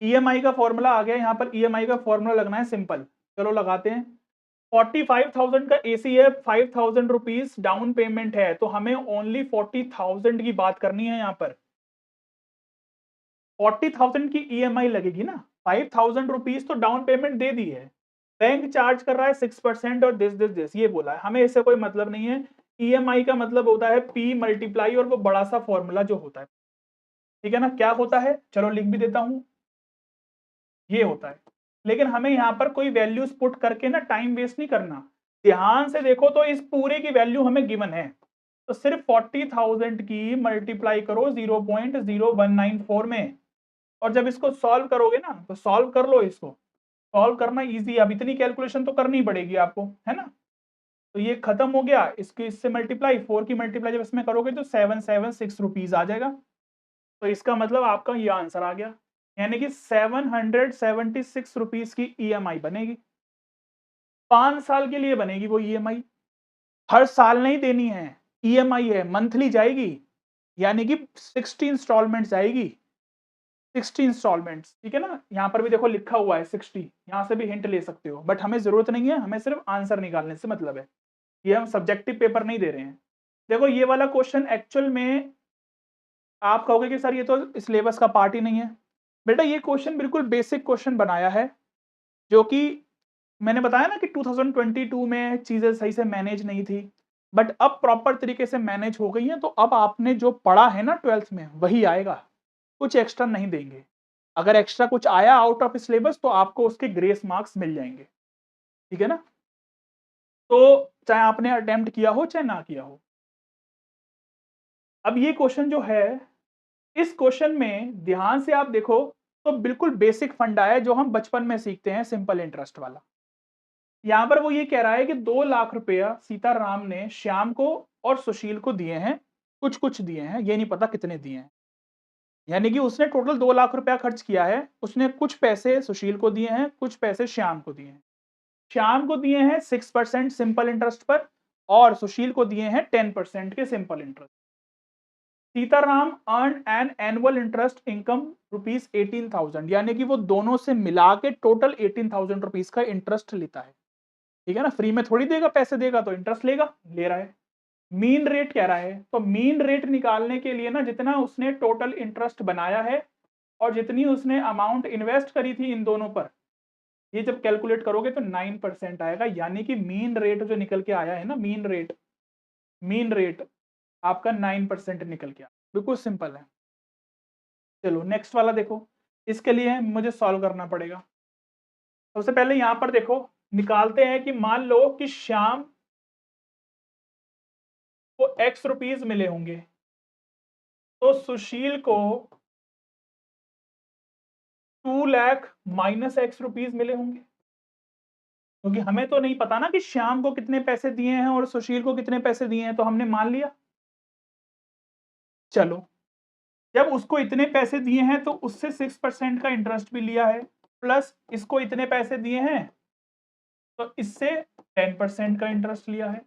EMI का formula आ गया, यहाँ पर ईएमआई का फॉर्मूला लगना है सिंपल, चलो लगाते हैं। 45,000 का एसी है, 5,000 रुपीज डाउन पेमेंट है, तो हमें ओनली 40,000 की बात करनी है। यहाँ पर 40,000 की ईएमआई लगेगी ना, 5,000 रुपीज तो डाउन पेमेंट दे दी है, बैंक चार्ज कर रहा है 6% और दिस ये बोला है, हमें इससे कोई मतलब नहीं है। ईएमआई का मतलब होता है P मल्टीप्लाई और वो बड़ा सा फॉर्मूला जो होता है, ठीक है ना, क्या होता है, चलो लिख भी देता हूं, ये होता है। लेकिन हमें यहाँ पर कोई वैल्यूज पुट करके ना टाइम वेस्ट नहीं करना, ध्यान से देखो तो इस पूरे की वैल्यू हमें गिवन है, तो सिर्फ 40,000 की मल्टीप्लाई करो 0.0194 में, और जब इसको सॉल्व करोगे ना, तो सॉल्व कर लो, इसको सॉल्व करना इजी है, अब इतनी कैलकुलेशन तो करनी पड़ेगी आपको, है ना। तो ये खत्म हो गया, इसकी इससे मल्टीप्लाई, 4 की मल्टीप्लाई जब इसमें करोगे तो 776 रुपीज आ जाएगा। तो इसका मतलब आपका ये आंसर आ गया, यानी कि 776 रुपीज की ईएमआई बनेगी, 5 साल के लिए बनेगी वो ईएमआई, हर साल नहीं देनी है, ईएमआई है, मंथली जाएगी, यानी कि 60 इंस्टॉलमेंट जाएगी, 60 इंस्टॉलमेंट्स, ठीक है ना। यहाँ पर भी देखो लिखा हुआ है 60, यहाँ से भी हिंट ले सकते हो, बट हमें जरूरत नहीं है, हमें सिर्फ आंसर निकालने से मतलब है, ये हम सब्जेक्टिव पेपर नहीं दे रहे हैं। देखो ये वाला क्वेश्चन एक्चुअल में आप कहोगे कि सर ये तो सिलेबस का पार्ट ही नहीं है, बेटा ये क्वेश्चन बिल्कुल बेसिक क्वेश्चन बनाया है, जो कि मैंने बताया ना कि 2022 में चीजें सही से मैनेज नहीं थी, बट अब प्रॉपर तरीके से मैनेज हो गई हैं, तो अब आपने जो पढ़ा है ना 12th में वही आएगा, कुछ एक्स्ट्रा नहीं देंगे, अगर एक्स्ट्रा कुछ आया आउट ऑफ सिलेबस तो आपको उसके ग्रेस मार्क्स मिल जाएंगे, ठीक है ना। तो चाहे आपने अटेम्प्ट किया हो चाहे ना किया हो। अब ये क्वेश्चन जो है, इस क्वेश्चन में ध्यान से आप देखो तो बिल्कुल बेसिक फंडा है जो हम बचपन में सीखते हैं, सिंपल इंटरेस्ट वाला। यहां पर वो ये कह रहा है कि 2 लाख रुपया सीताराम ने श्याम को और सुशील को दिए हैं, कुछ कुछ दिए हैं, ये नहीं पता कितने दिए हैं, यानी कि उसने टोटल 2 लाख रुपया खर्च किया है, उसने कुछ पैसे सुशील को दिए हैं, कुछ पैसे श्याम को दिए हैं। श्याम को दिए हैं 6% सिंपल इंटरेस्ट पर, और सुशील को दिए हैं 10% के simple interest. Sitaram earn N annual interest income rupees 18,000, यानी कि वो दोनों से मिला के टोटल 18,000 रुपीज का इंटरेस्ट लेता है, ठीक है ना, फ्री में थोड़ी देगा, पैसे देगा तो इंटरेस्ट लेगा, ले रहा है। मीन रेट कह रहा है, तो मीन रेट निकालने के लिए ना जितना उसने टोटल इंटरेस्ट बनाया है और जितनी उसने अमाउंट इन्वेस्ट करी थी इन दोनों पर, ये जब कैलकुलेट करोगे तो 9% आएगा, यानी कि मीन रेट जो निकल के आया है ना, मीन रेट आपका 9% निकल के आया, बिल्कुल सिंपल है। चलो नेक्स्ट वाला देखो, इसके लिए मुझे सॉल्व करना पड़ेगा। सबसे पहले यहां पर देखो, निकालते हैं कि मान लो कि श्याम को x रुपीज मिले होंगे, तो सुशील को 2 लाख माइनस x रुपीज मिले होंगे, क्योंकि हमें तो नहीं पता ना कि श्याम को कितने पैसे दिए हैं और सुशील को कितने पैसे दिए हैं, तो हमने मान लिया। चलो, जब उसको इतने पैसे दिए हैं तो उससे 6% का इंटरेस्ट भी लिया है, प्लस इसको इतने पैसे दिए हैं तो इससे 10% का इंटरेस्ट लिया है,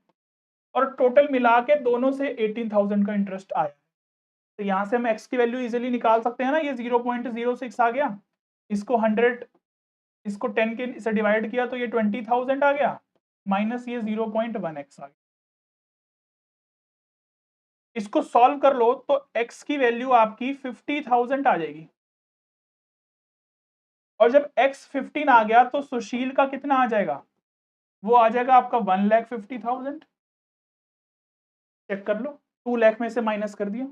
और टोटल मिला के दोनों से 18,000 का इंटरेस्ट आया। तो यहां से हम x की वैल्यू इजीली निकाल सकते हैं ना, ये 0.06 आ गया, इसको 100, इसको 10 के से डिवाइड किया तो ये 20,000 आ गया, माइनस ये 0.1x आ गया। इसको सॉल्व कर लो तो x की वैल्यू आपकी 50,000 आ जाएगी, और जब x 15 आ गया तो सुशील का कितना आ जाएगा, वो आ जाएगा आपका 1,50,000। चेक कर लो, 2 लाख में से माइनस कर दिया।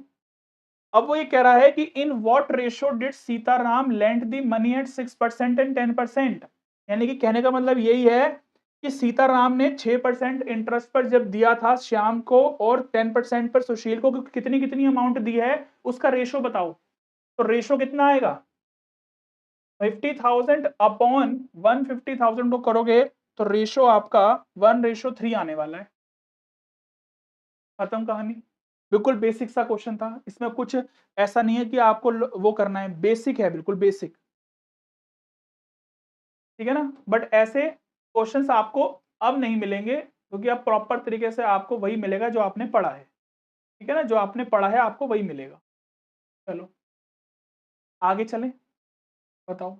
अब वो ये कह रहा है कि in what ratio did Sitaram lend the money at 6% and 10%, यानी कि कहने का मतलब यही है कि सीताराम ने 6% इंटरेस्ट पर जब दिया था श्याम को और 10% पर सुशील को, कितनी कितनी अमाउंट दी है उसका रेशो बताओ, तो रेशो कितना आएगा, 50,000 अपॉन 150,000 को करोगे तो रेशो आपका 1:3 आने वाला है। खत्म कहानी, बिल्कुल बेसिक सा क्वेश्चन था, इसमें कुछ ऐसा नहीं है कि आपको वो करना है, बेसिक है, बिल्कुल बेसिक, ठीक है ना। बट ऐसे क्वेश्चंस आपको अब नहीं मिलेंगे, क्योंकि अब प्रॉपर तरीके से आपको वही मिलेगा जो आपने पढ़ा है, ठीक है ना, जो आपने पढ़ा है आपको वही मिलेगा। चलो आगे चलें। बताओ।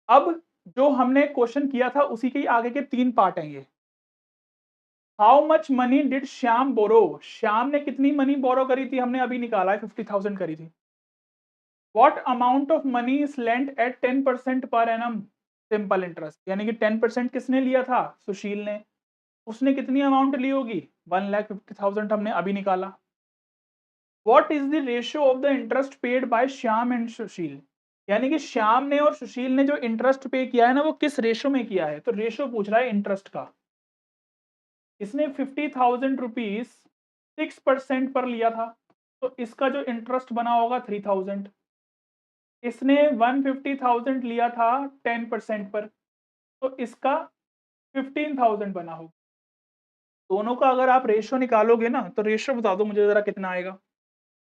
अब जो हमने क्वेश्चन किया था उसी के आगे के 3 पार्ट हैं ये। How much money did Shyam borrow, Shyam ने कितनी मनी बोरो करी थी, हमने अभी निकाला है 50,000 करी थी। What amount of money is lent at 10% पर एनम सिंपल इंटरेस्ट, यानी कि 10% किसने लिया था, सुशील ने। उसने कितनी अमाउंट ली होगी, 1,50,000 हमने अभी निकाला। What is the ratio of the interest paid by Shyam and Sushil, यानी कि श्याम ने और सुशील ने जो इंटरेस्ट पे किया है ना वो किस रेशो में किया है, तो रेशो पूछ रहा है इंटरेस्ट का। इसने 50,000 रुपीज 6% पर लिया था, तो इसका जो इंटरेस्ट बना होगा 3,000। इसने 150,000 लिया था 10% पर, तो इसका 15,000 बना होगा। दोनों का अगर आप रेशो निकालोगे ना तो रेशो बता दो मुझे जरा कितना आएगा,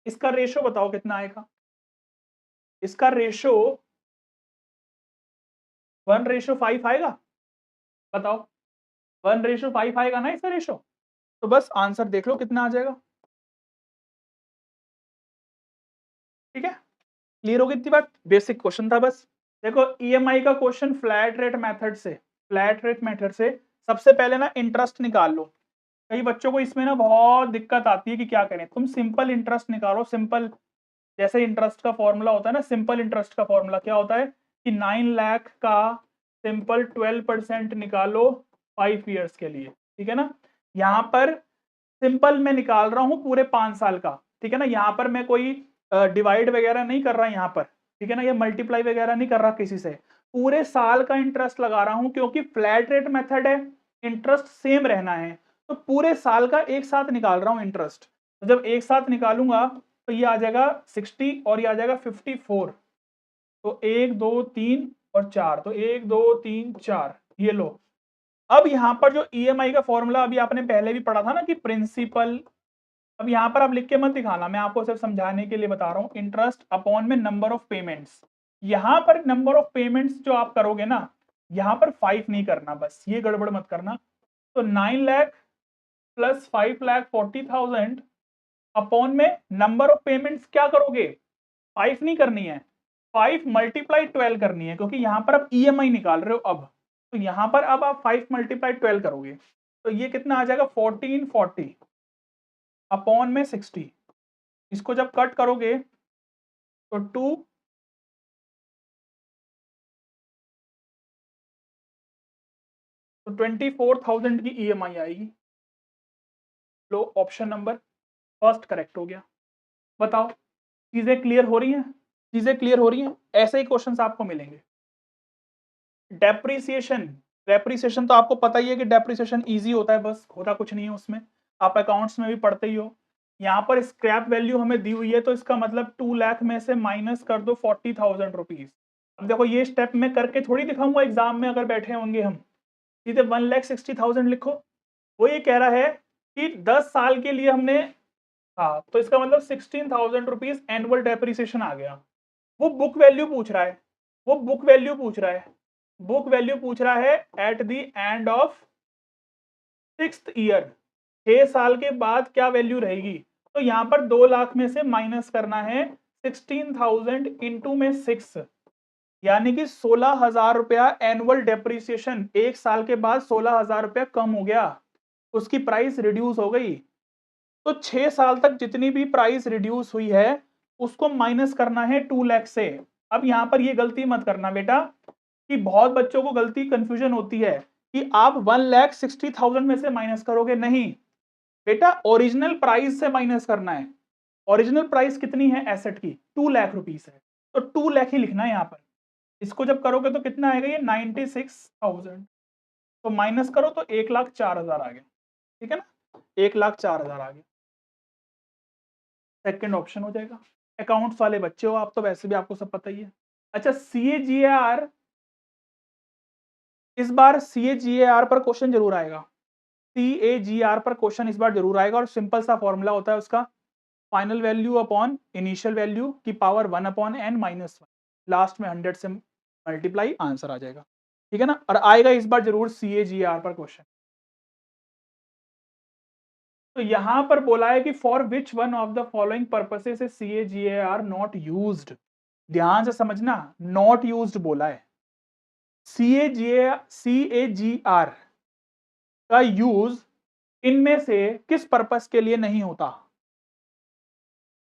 इसका रेशो बताओ कितना आएगा। इसका रेशो 1:5 आएगा, बताओ। 1:5 आएगा ना इसका रेशो, तो बस आंसर देख लो कितना आ जाएगा। ठीक है, क्लियर हो गई इतनी बात, बेसिक क्वेश्चन था बस। देखो ईएमआई का क्वेश्चन फ्लैट रेट मेथड से, फ्लैट रेट मेथड से सबसे पहले ना इंटरेस्ट निकाल लो। कई बच्चों को इसमें ना बहुत दिक्कत आती है कि क्या करें, तुम सिंपल इंटरेस्ट निकालो। सिंपल जैसे इंटरेस्ट का फॉर्मूला होता है ना, सिंपल इंटरेस्ट का फॉर्मूला क्या होता है कि 9 लाख का सिंपल 12% निकालो 5 ईयर्स के लिए, ठीक है ना। यहाँ पर सिंपल मैं निकाल रहा हूँ पूरे 5 साल का, ठीक है ना। यहाँ पर मैं कोई डिवाइड वगैरह नहीं कर रहा यहाँ पर, ठीक है ना, ये मल्टीप्लाई वगैरह नहीं कर रहा किसी से, पूरे साल का इंटरेस्ट लगा रहा हूँ क्योंकि फ्लैट रेट मेथड है, इंटरेस्ट सेम रहना है, तो पूरे साल का एक साथ निकाल रहा हूँ इंटरेस्ट। तो जब एक साथ निकालूंगा तो ये आ जाएगा 60 और ये आ जाएगा 54, तो 1 2 3 और 4, तो 1 2 3 4, ये लो। अब यहाँ पर जो ईएमआई का फॉर्मूला अभी आपने पहले भी पढ़ा था ना कि प्रिंसिपल, अब यहाँ पर आप लिख के मत दिखाना, मैं आपको सिर्फ समझाने के लिए बता रहा हूँ, इंटरेस्ट अपॉन में नंबर ऑफ पेमेंट्स। यहाँ पर नंबर ऑफ पेमेंट्स जो आप करोगे ना, यहाँ पर 5 नहीं करना, बस ये गड़बड़ मत करना। तो 9 लाख प्लस 5,40,000 अपॉन में नंबर ऑफ पेमेंट्स क्या करोगे, 5 नहीं करनी है, 5 मल्टीप्लाई 12 करनी है, क्योंकि यहाँ पर आप ईएमआई निकाल रहे हो अब, तो यहाँ पर अब आप 5 मल्टीप्लाई 12 करोगे, तो ये कितना आ जाएगा 1440 अपॉन में 60। इसको जब कट करोगे तो 2, तो 24,000 की ईएमआई आएगी। लो ऑप्शन नंबर फर्स्ट करेक्ट हो गया। बताओ चीजें क्लियर हो रही हैं, चीजें क्लियर हो रही हैं, ऐसे ही क्वेश्चंस आपको मिलेंगे। डेप्रिसिएशन, डेप्रिसिएशन तो आपको पता ही है कि डेप्रिसिएशन इजी होता है, बस होता कुछ नहीं है उसमें, आप अकाउंट्स में भी पढ़ते ही हो। यहाँ पर स्क्रैप वैल्यू हमें दी हुई है, तो इसका मतलब 2 लाख में से माइनस कर दो 40,000 रुपीज। अब देखो ये स्टेप मैं करके थोड़ी दिखाऊंगा एग्जाम में, अगर बैठे होंगे हम सीधे 1,60,000 लिखो। वो ये कह रहा है कि 10 साल के लिए हमने, हाँ, तो इसका मतलब 16,000 रुपीज एनुअल डेप्रिसिएशन आ गया। वो बुक वैल्यू पूछ रहा है, वो बुक वैल्यू पूछ रहा है, बुक वैल्यू पूछ रहा है eight the end of 6th year, 6 साल के बाद क्या वैल्यू रहेगी। तो यहाँ पर 2 लाख में से माइनस करना है 16,000 इंटू में 6, यानी कि 16,000 रुपया एनुअल डेप्रिसिएशन, एक साल के बाद 16,000 रुपया कम हो गया, उसकी प्राइस रिड्यूस हो गई। तो 6 साल तक जितनी भी प्राइस रिड्यूस हुई है उसको माइनस करना है 2 लाख से। अब यहां पर ये गलती मत करना बेटा, कि बहुत बच्चों को गलती कंफ्यूजन होती है कि आप 1,60,000 में से माइनस करोगे, नहीं बेटा, ओरिजिनल प्राइस से माइनस करना है। ओरिजिनल प्राइस कितनी है एसेट की, 2 लाख रुपीस है, तो 2 लाख ही लिखना है यहाँ पर। इसको जब करोगे तो कितना आएगा, ये 96,000, तो माइनस करो तो 1,04,000 आ गया, ठीक है ना, 1,04,000 आ गया, सेकंड ऑप्शन हो जाएगा। अकाउंट्स वाले बच्चे हो आप, तो वैसे भी आपको सब पता ही है। अच्छा CAGR, इस बार CAGR पर क्वेश्चन जरूर आएगा, CAGR पर क्वेश्चन इस बार जरूर आएगा, और सिंपल सा फॉर्मूला होता है उसका, final value upon initial value की power 1 upon n minus 1, last में 100 से मल्टीप्लाई, आंसर आ जाएगा, ठीक है ना। और आएगा इस बार जरूर CAGR पर क्वेश्चन। तो यहां पर बोला है कि for which one of the following purposes is CAGR not used, ध्यान से समझना, नॉट यूज्ड बोला है। CAGR का यूज इनमें से किस पर्पस के लिए नहीं होता?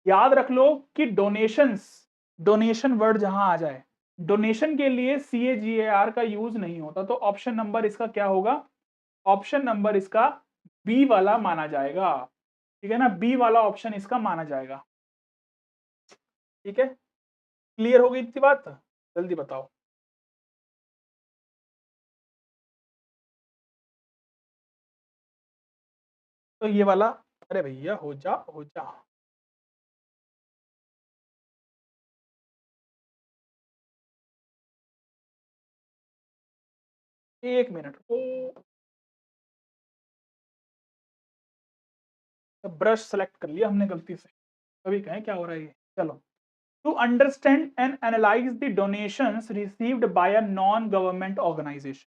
याद रख लो कि डोनेशंस, डोनेशन वर्ड जहां आ जाए, डोनेशन के लिए CAGR का यूज नहीं होता। तो ऑप्शन नंबर इसका क्या होगा? ऑप्शन नंबर इसका बी वाला माना जाएगा। ठीक है ना, बी वाला ऑप्शन इसका माना जाएगा। ठीक है, क्लियर हो गई इतनी बात? जल्दी बताओ। तो ये वाला, अरे भैया हो जा हो जा। एक मिनट, ब्रश सेलेक्ट कर लिया हमने गलती से, अभी कहें क्या हो रहा है ये। चलो, to understand and analyse the donations received by a non government organisation,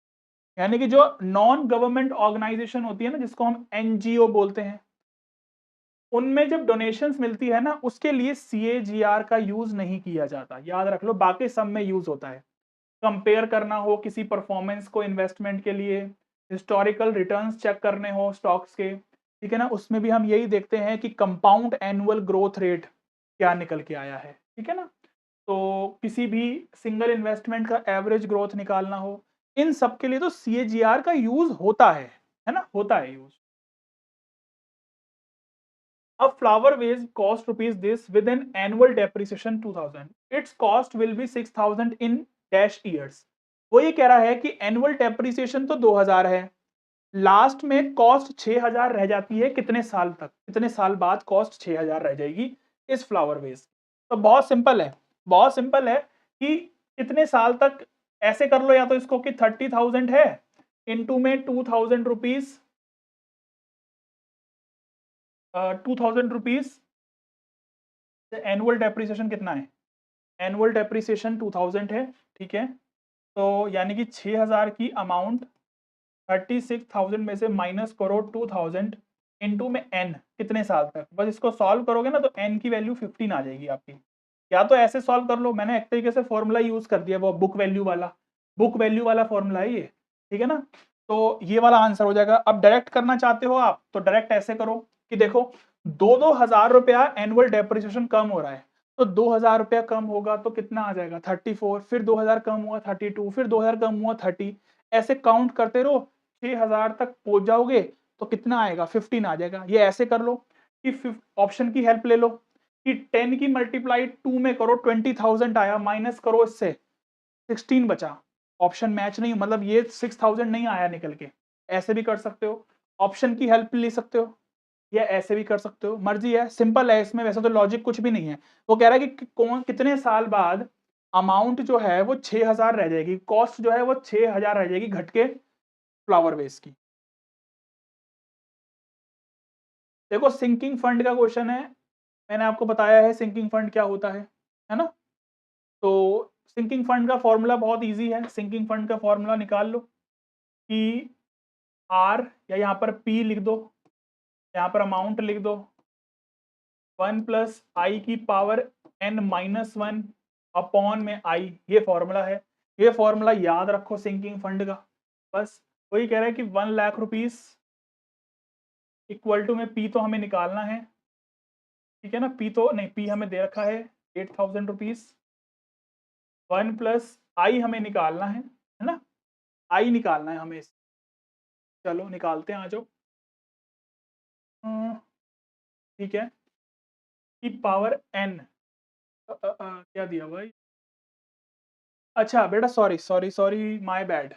यानी कि जो नॉन गवर्नमेंट ऑर्गेनाइजेशन होती है ना, जिसको हम एनजीओ बोलते हैं, उनमें जब डोनेशंस मिलती है ना, उसके लिए CAGR का यूज नहीं किया जाता। याद रख लो, बाकी सब में यूज होता है। कंपेयर करना हो किसी परफॉर्मेंस को इन्वेस्टमेंट के लिए, हिस्टोरिकल रिटर्न्स चेक करने हो स्टॉक्स के, ठीक है ना, उसमें भी हम यही देखते हैं कि कंपाउंड एनुअल ग्रोथ रेट क्या निकल के आया है। ठीक है ना, तो किसी भी सिंगल इन्वेस्टमेंट का एवरेज ग्रोथ निकालना हो, इन सब के लिए तो CAGR का यूज होता है ना, होता है use. A flower vase cost rupees this with an annual depreciation 2000. Its cost will be 6000 in dash years. वो ये कह रहा है कि एनुअल डेप्रिसिएशन तो 2000 है, लास्ट में कॉस्ट 6000 रह जाती है, कितने साल तक, कितने साल बाद कॉस्ट 6000 रह जाएगी इस फ्लावर वेस। तो बहुत सिंपल है, बहुत सिंपल है कि कितने साल तक, ऐसे कर लो या तो इसको कि 30,000 है, इनटू में 2000 रुपीज, 2000 रुपीज, एनुअल डेप्रिसिएशन कितना है? एनुअल डेप्रिसिएशन 2000 है, ठीक है। तो यानी कि 6000 की अमाउंट 36,000 में से माइनस करो 2000 इनटू में n, कितने साल तक। बस इसको सॉल्व करोगे ना तो n की वैल्यू 15 आ जाएगी आपकी। या तो ऐसे सॉल्व कर लो, मैंने एक तरीके से फॉर्मूला यूज कर दिया, वो बुक वैल्यू वाला फॉर्मूला है ये। ठीक है ना, तो ये वाला आंसर हो जाएगा। अब डायरेक्ट करना चाहते हो आप तो डायरेक्ट ऐसे करो कि देखो, 2,000 रुपया एनुअल डेप्रिसिएशन कम हो रहा है, तो 2,000 रुपया कम होगा तो कितना आ जाएगा? 34, फिर 2,000 कम हुआ 32, फिर 2,000 कम हुआ 30, ऐसे काउंट करते रहो, 6,000 तक पहुंच जाओगे तो कितना आएगा? 15 आ जाएगा। ये ऐसे कर लो कि ऑप्शन की हेल्प ले लो कि 10 की मल्टीप्लाई 2 में करो, 20,000 आया, माइनस करो इससे 16 बचा। ऑप्शन मैच नहीं, मतलब ये 6,000 नहीं आया निकल के। ऐसे भी कर सकते हो, ऑप्शन की हेल्प ले सकते हो, या ऐसे भी कर सकते हो, मर्जी है, सिंपल है इसमें, वैसे तो लॉजिक कुछ भी नहीं है। वो कह रहा है कि कौन कितने साल बाद अमाउंट जो है वो 6,000 रह जाएगी, कॉस्ट जो है वो 6,000 रह जाएगी घट के फ्लावर वेस की। देखो, सिंकिंग फंड का क्वेश्चन है, मैंने आपको बताया है सिंकिंग फंड क्या होता है ना। तो सिंकिंग फंड का फॉर्मूला बहुत इजी है, सिंकिंग फंड का फॉर्मूला निकाल लो कि आर, या यहाँ पर पी लिख दो, यहाँ पर अमाउंट लिख दो, 1 प्लस आई की पावर n माइनस 1 अपॉन में आई, ये फॉर्मूला है। ये फॉर्मूला याद रखो सिंकिंग फंड का। बस वही कह रहा है कि 1,00,000 रुपीज इक्वल टू में पी तो हमें निकालना है, ठीक है ना, पी तो नहीं, पी हमें दे रखा है 8,000 रुपीज, 1 प्लस आई हमें निकालना है ना, आई निकालना है हमें। चलो निकालते हैं, आ जाओ। ठीक है, की पावर n, क्या दिया भाई? अच्छा बेटा, sorry sorry sorry, my bad.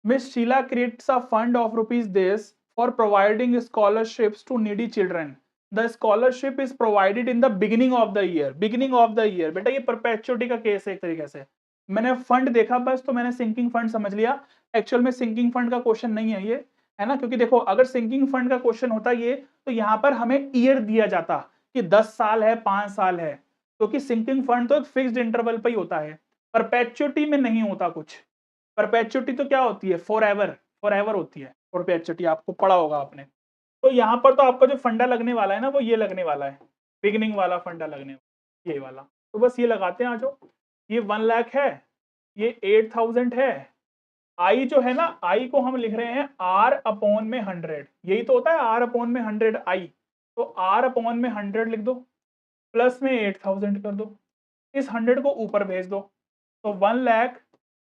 Miss Sheela creates a fund of rupees this for providing scholarships to needy children. The scholarship is provided in the beginning of the year. Beginning of the year, बेटा ये perpetuity का case है एक तरीके से। मैंने fund देखा बस, तो मैंने सिंकिंग फंड समझ लिया। एक्चुअल में सिंकिंग फंड का क्वेश्चन नहीं है ये, है ना, क्योंकि देखो अगर सिंकिंग फंड का क्वेश्चन होता ये, तो यहाँ पर हमें ईयर दिया जाता कि 10 साल है, 5 साल है, क्योंकि सिंकिंग फंड तो एक फिक्स्ड इंटरवल पर ही होता है, परपेचुटी में नहीं होता कुछ। परपेचुटी तो क्या होती है? फॉर एवर, फॉर एवर होती है परपेचुटी, आपको पढ़ा होगा आपने। तो यहाँ पर तो आपका जो फंडा लगने वाला है ना, वो ये लगने वाला है, बिगिनिंग वाला फंडा लगने वाला, ये वाला। तो बस ये लगाते हैं, आ जाओ। ये 1 लाख है, ये 8000 है। आई जो है ना, आई को हम लिख रहे हैं आर अपॉन में 100, यही तो होता है आर अपॉन में 100 आई, तो आर अपॉन में 100 लिख दो, प्लस में 8000 कर दो, इस 100 को ऊपर भेज दो, तो 1 lakh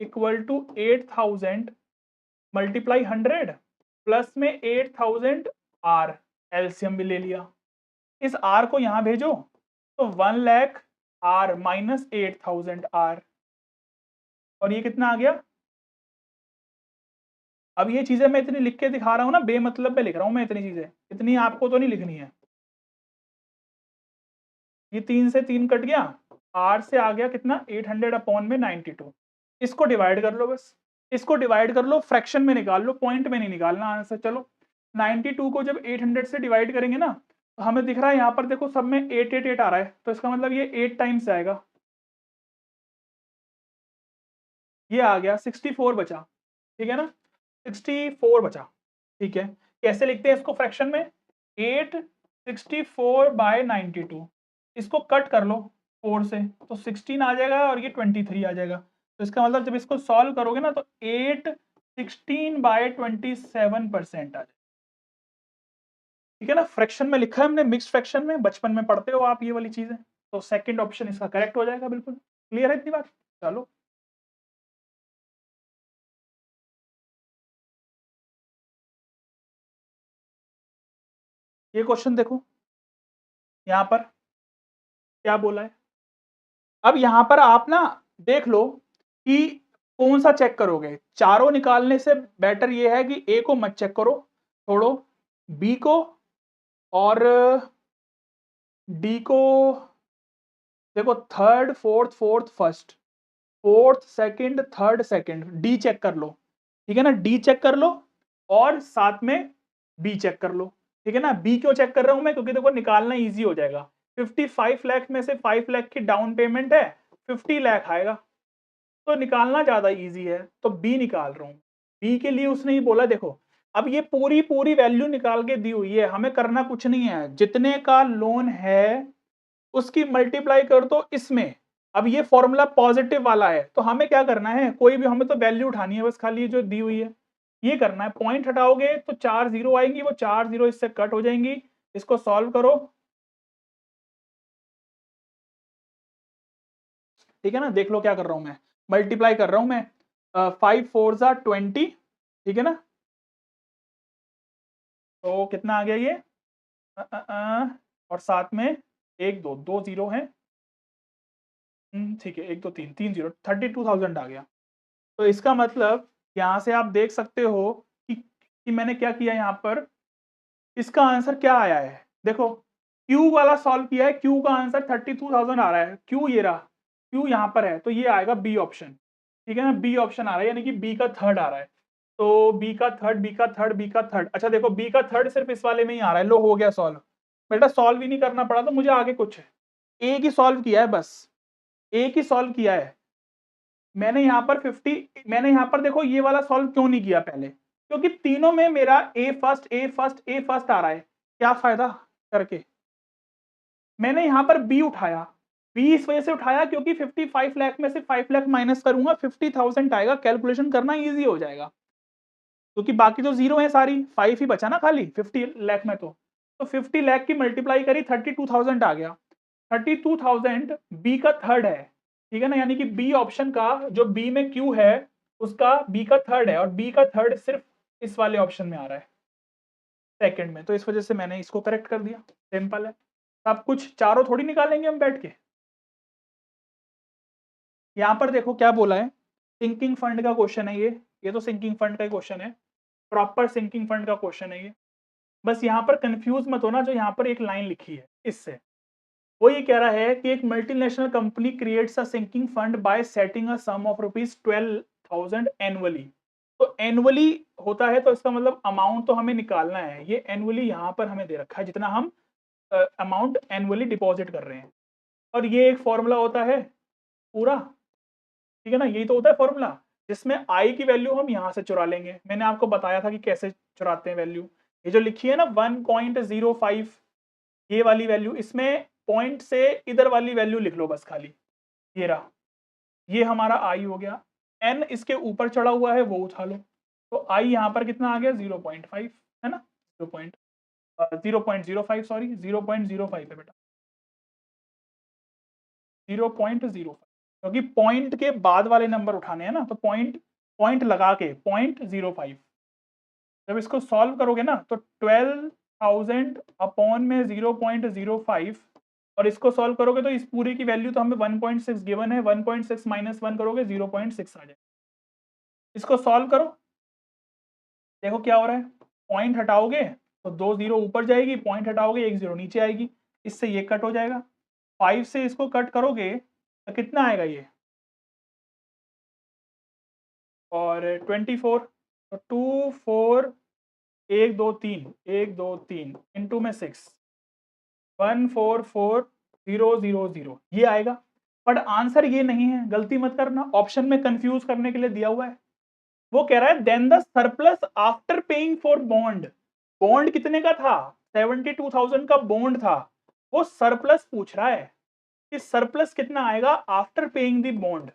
equal to 8000 multiply 100 plus में 8000 आर, एलसीएम भी ले लिया, इस आर को यहां भेजो, तो 1 लाख आर माइनस 8000 आर, और ये कितना आ गया। अब ये चीजें मैं इतनी लिख के दिखा रहा हूं ना, बेमतलब में लिख रहा हूं मैं इतनी चीजें, इतनी आपको तो नहीं लिखनी है। ये 3 से 3 कट गया, आर से आ गया कितना 800 अपॉन में 92, इसको डिवाइड कर लो, बस इसको डिवाइड कर लो, फ्रैक्शन में निकाल लो, पॉइंट में नहीं निकालना आंसर। चलो 92 को जब 800 से डिवाइड करेंगे ना, तो हमें दिख रहा है यहाँ पर देखो सब में 888 आ रहा है, तो इसका मतलब ये 8 टाइम्स आएगा, ये आ गया 64 बचा, ठीक है ना, 64 बचा, ठीक है। कैसे लिखते हैं इसको फ्रैक्शन में, 864/92, इसको कट कर लो 4 से, तो 16 आ जाएगा और ये 23 आ जाएगा, तो इसका मतलब जब इसको सॉल्व करोगे ना, तो 8 16/27% आ जाएगा, ठीक है ना। फ्रैक्शन में लिखा है हमने, मिक्स फ्रैक्शन में, बचपन में पढ़ते हो आप ये वाली चीजें, तो सेकंड ऑप्शन इसका करेक्ट हो जाएगा, बिल्कुल क्लियर है इतनी बात। चलो ये क्वेश्चन देखो, यहाँ पर क्या बोला है। अब यहाँ पर आप ना देख लो कि कौन सा चेक करोगे, चारों निकालने से बेटर ये है कि ए को मत चेक करो, छोड़ो, बी को और डी को देखो, third fourth first, fourth second third second, D check कर लो, ठीक है ना, डी चेक कर लो और साथ में बी चेक कर लो, ठीक है ना। बी क्यों चेक कर रहा हूं मैं, क्योंकि देखो निकालना इजी हो जाएगा, 55 लाख में से 5 लाख की डाउन पेमेंट है, 50 लाख आएगा, तो निकालना ज्यादा इजी है, तो बी निकाल रहा हूं। बी के लिए उसने ही बोला देखो, अब ये पूरी पूरी वैल्यू निकाल के दी हुई है, हमें करना कुछ नहीं है, जितने का लोन है उसकी मल्टीप्लाई कर दो इसमें। अब ये फॉर्मूला पॉजिटिव वाला है, तो हमें क्या करना है, कोई भी हमें तो वैल्यू उठानी है, बस खाली जो दी हुई है ये करना है, पॉइंट हटाओगे तो 4 जीरो आएंगी, वो 4 जीरो इससे कट हो जाएंगी, इसको सॉल्व करो, ठीक है ना। देख लो क्या कर रहा हूं मैं, मल्टीप्लाई कर रहा हूं मैं, 5 4 जा 20, ठीक है ना, तो कितना आ गया ये, और साथ में एक दो दो जीरो है, ठीक है, एक दो तीन तीन जीरो, 32,000 आ गया। तो इसका मतलब यहाँ से आप देख सकते हो कि मैंने क्या किया यहाँ पर, इसका आंसर क्या आया है, देखो Q वाला सॉल्व किया है, Q का आंसर 32,000 आ रहा है, Q ये रहा, Q यहाँ पर है, तो ये आएगा बी ऑप्शन, ठीक है ना, बी ऑप्शन आ रहा है, यानी कि बी का थर्ड आ रहा है, तो बी का थर्ड बी का थर्ड बी का थर्ड, अच्छा देखो बी का थर्ड सिर्फ इस वाले में ही आ रहा है, लो हो गया सॉल्व, बेटा सॉल्व ही नहीं करना पड़ा तो मुझे आगे कुछ है, एक ही सॉल्व किया है, बस एक ही सॉल्व किया है मैंने यहाँ पर 50, मैंने यहाँ पर देखो ये वाला सॉल्व क्यों नहीं किया पहले, क्योंकि तीनों में मेरा ए first A first A first आ रहा है, क्या फायदा करके, मैंने यहाँ पर बी उठाया, बी इस वजह से उठाया क्योंकि 55 लाख में से 5 लाख माइनस करूंगा 50,000 आएगा, कैलकुलेशन करना इजी हो जाएगा, क्योंकि बाकी तो जीरो है सारी, 5 ही बचा ना खाली 50 लाख में, तो 50 लाख की मल्टीप्लाई करी 32,000 आ गया, 32,000 बी का थर्ड है, ठीक है ना, यानी कि बी ऑप्शन का जो बी में क्यू है उसका बी का थर्ड है, और बी का थर्ड सिर्फ इस वाले ऑप्शन में आ रहा है सेकंड में, तो इस वजह से मैंने इसको करेक्ट कर दिया, सिंपल है। सब कुछ चारों थोड़ी निकालेंगे हम बैठ के, यहाँ पर देखो क्या बोला है, सिंकिंग फंड का क्वेश्चन है ये तो सिंकिंग फंड का ही क्वेश्चन है, प्रॉपर सिंकिंग फंड का क्वेश्चन है ये, बस यहाँ पर कंफ्यूज मत होना, जो यहाँ पर एक लाइन लिखी है इससे, वो ये कह रहा है कि एक multinational company creates a sinking fund by setting a sum of ₹12,000 annually, तो एनुअली होता है, तो इसका मतलब अमाउंट तो हमें निकालना है, ये एनुअली यहाँ पर हमें दे रखा है जितना हम अमाउंट एनुअली डिपॉजिट कर रहे हैं, और ये एक फॉर्मूला होता है पूरा, ठीक है ना, यही तो होता है फॉर्मूला, जिसमें आई की वैल्यू हम यहाँ से चुरा लेंगे, मैंने आपको बताया था कि कैसे चुराते हैं वैल्यू, ये जो लिखी है ना 1.05, ये वाली वैल्यू, इसमें पॉइंट से इधर वाली वैल्यू लिख लो बस खाली, ये रहा, ये हमारा आई हो गया, एन इसके ऊपर चढ़ा हुआ है वो उठा लो, तो आई यहाँ पर कितना आ गया 0.5 है ना, 0.05 सॉरी 0.05 है बेटा, 0.05 क्योंकि पॉइंट के बाद वाले नंबर उठाने हैं ना, तो पॉइंट पॉइंट लगा के 0.05। जब इसको सॉल्व करोगे ना तो 12,000 अपॉन में 0.05 और इसको सॉल्व करोगे तो इस पूरे की वैल्यू तो हमें 1.6 गिवन है, 1.6 माइनस 1 करोगे 0.6 आ जाए। इसको सॉल्व करो, देखो क्या हो रहा है, पॉइंट हटाओगे तो 2 0 ऊपर जाएगी, पॉइंट हटाओगे 1 0 नीचे आएगी, इससे ये कट हो जाएगा, 5 से इसको कट करोगे तो कितना आएगा ये, और 24, तो 2 4 1 2 3 1 2 3 इंटू में 6 144,000 ये आएगा। बट आंसर ये नहीं है, गलती मत करना, ऑप्शन में कंफ्यूज करने के लिए दिया हुआ है। वो कह रहा है then the surplus after paying for bond, bond कितने का था 72,000 का बॉन्ड था, वो सरप्लस पूछ रहा है कि सरप्लस कितना आएगा आफ्टर पेइंग द बॉन्ड।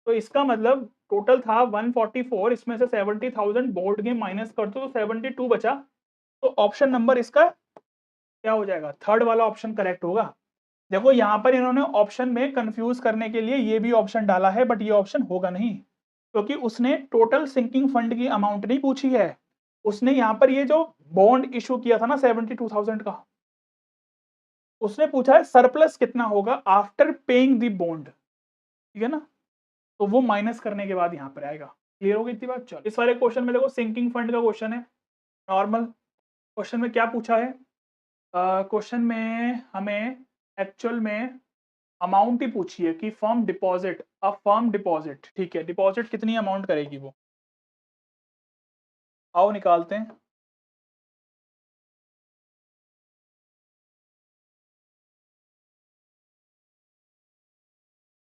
तो इसका मतलब टोटल था 144, इसमें से 70,000 बोर्ड के माइनस कर दो तो 72 बचा, तो ऑप्शन नंबर इसका क्या हो जाएगा, थर्ड वाला ऑप्शन करेक्ट होगा। देखो यहाँ पर इन्होंने ऑप्शन में कंफ्यूज करने के लिए ये भी ऑप्शन डाला है, बट ये ऑप्शन होगा नहीं, क्योंकि उसने टोटल सिंकिंग फंड की अमाउंट नहीं पूछी है, उसने यहाँ पर ये जो बॉन्ड इशू किया था ना 72,000 का, उसने पूछा है सरप्लस कितना होगा आफ्टर पेइंग द बॉन्ड, ठीक है ना, तो वो माइनस करने के बाद यहाँ पर आएगा। क्लियर हो गई इतनी बात। चलो इस वाले क्वेश्चन में देखो सिंकिंग फंड का क्वेश्चन है, नॉर्मल क्वेश्चन में क्या पूछा है, क्वेश्चन में हमें एक्चुअल में अमाउंट ही पूछी है कि firm deposit, a firm deposit, ठीक है, डिपॉजिट कितनी अमाउंट करेगी वो, आओ निकालते हैं।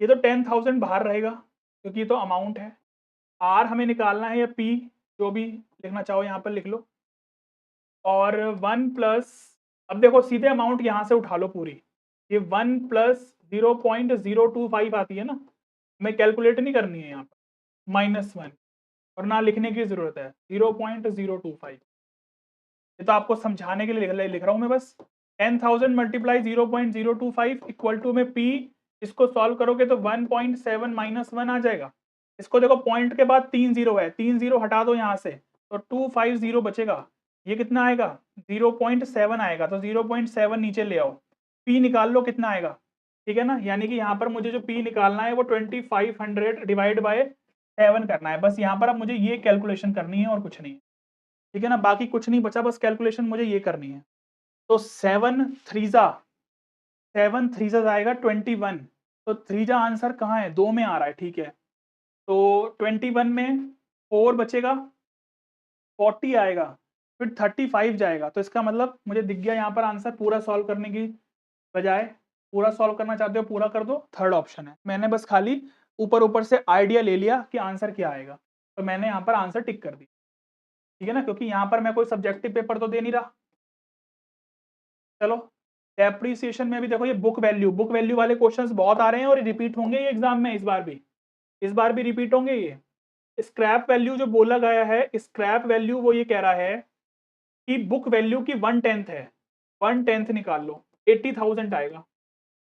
ये तो 10,000 बाहर रहेगा क्योंकि ये तो अमाउंट है, आर हमें निकालना है या पी, जो भी लिखना चाहो यहाँ पर लिख लो, और 1 प्लस, अब देखो सीधे अमाउंट यहाँ से उठा लो पूरी, ये 1 प्लस 0.025 आती है ना, हमें कैलकुलेट नहीं करनी है यहाँ पर, -1, और ना लिखने की जरूरत है 0.025, ये तो आपको समझाने के लिए लिख रहा हूँ मैं बस। 10,000 मल्टीप्लाई 0.025 इक्वल टू में पी, इसको सॉल्व करोगे तो 1.7 -1 आ जाएगा। इसको देखो पॉइंट के बाद 3 0 है, 3 0 हटा दो यहाँ से तो 250 बचेगा, ये कितना आएगा 0.7 आएगा, तो 0.7 नीचे ले आओ, पी निकाल लो कितना आएगा, ठीक है ना, यानी कि यहाँ पर मुझे जो पी निकालना है वो 2500 डिवाइड बाय 7 करना है, बस यहाँ पर अब मुझे ये कैलकुलेशन करनी है और कुछ नहीं है, ठीक है ना, बाकी कुछ नहीं बचा, बस कैलकुलेशन मुझे ये करनी है। तो 7 थ्रीजा आएगा 21, तो थ्रीजा आंसर कहाँ है, 2 में आ रहा है, ठीक है, तो 21 में 4 बचेगा, 40 आएगा, फिर 35 जाएगा, तो इसका मतलब मुझे दिख गया यहाँ पर आंसर, पूरा सॉल्व करने की बजाय, पूरा सॉल्व करना चाहते हो पूरा कर दो, थर्ड ऑप्शन है, मैंने बस खाली ऊपर ऊपर से आइडिया ले लिया कि आंसर क्या आएगा, तो मैंने यहाँ पर आंसर टिक कर दी, ठीक है ना, क्योंकि यहाँ पर मैं कोई सब्जेक्टिव पेपर तो दे नहीं रहा। चलो डेप्रीसिएशन में भी देखो ये बुक वैल्यू वाले क्वेश्चंस बहुत आ रहे हैं और रिपीट होंगे ये एग्जाम में, इस बार भी रिपीट होंगे ये। स्क्रैप वैल्यू जो बोला गया है, स्क्रैप वैल्यू वो ये कह रहा है कि बुक वैल्यू की 1/10 है, 1/10 निकाल लो 80,000 आएगा,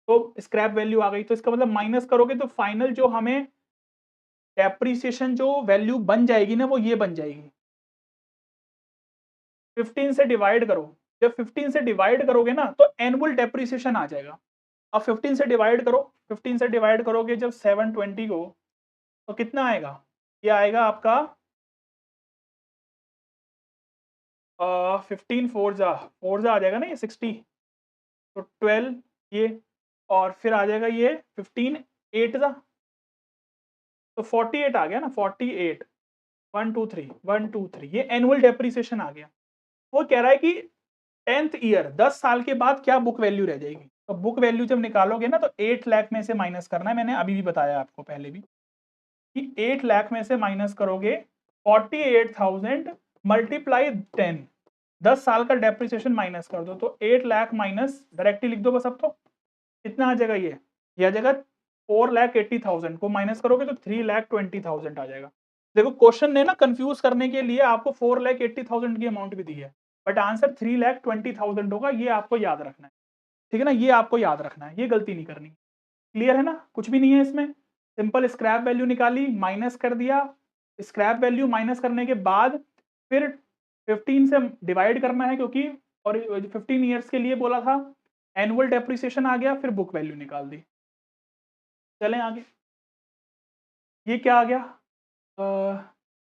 तो स्क्रैप वैल्यू आ गई, तो इसका मतलब माइनस करोगे तो फाइनल जो हमें डेप्रीसिएशन जो वैल्यू बन जाएगी ना वो ये बन जाएगी, 15 से डिवाइड करो, जब 15 से डिवाइड करोगे ना तो एनुअल डेप्रीसिएशन आ जाएगा। अब 15 से डिवाइड करो, 15 से डिवाइड करोगे जब 720 को, तो कितना आएगा, ये आएगा आपका 15 फोर जा आ जाएगा ना ये 60, तो 12 ये, और फिर आ जाएगा ये 15 8 जा, तो 48 आ गया ना, 48 1 2 3 ये एनुअल डेप्रीसिएशन आ गया। वो कह रहा है कि 10th ईयर 10 साल के बाद क्या बुक वैल्यू रह जाएगी, तो बुक वैल्यू जब निकालोगे ना तो 8 लाख में से माइनस करना है, मैंने अभी भी बताया आपको पहले भी कि 8 लाख में से माइनस करोगे 48,000 मल्टीप्लाई 10, 10 साल का डेप्रिसिएशन माइनस कर दो, तो 8 लाख माइनस डायरेक्टली लिख दो बस, अब तो कितना आ जाएगा ये आ जाएगा 4,80,000 को माइनस करोगे तो 3,20,000 आ जाएगा। देखो क्वेश्चन ने ना कंफ्यूज करने के लिए आपको 4,80,000 की अमाउंट भी दी है, बट आंसर 3,20,000 होगा, ये आपको याद रखना है, ठीक है ना, ये आपको याद रखना है, ये गलती नहीं करनी। क्लियर है ना, कुछ भी नहीं है इसमें, सिंपल स्क्रैप वैल्यू निकाली, माइनस कर दिया, स्क्रैप वैल्यू माइनस करने के बाद फिर 15 से डिवाइड करना है, क्योंकि और 15 ईयर्स के लिए बोला था, एनुअल डेप्रिसिएशन आ गया, फिर बुक वैल्यू निकाल दी। चलें आगे, ये क्या आ गया,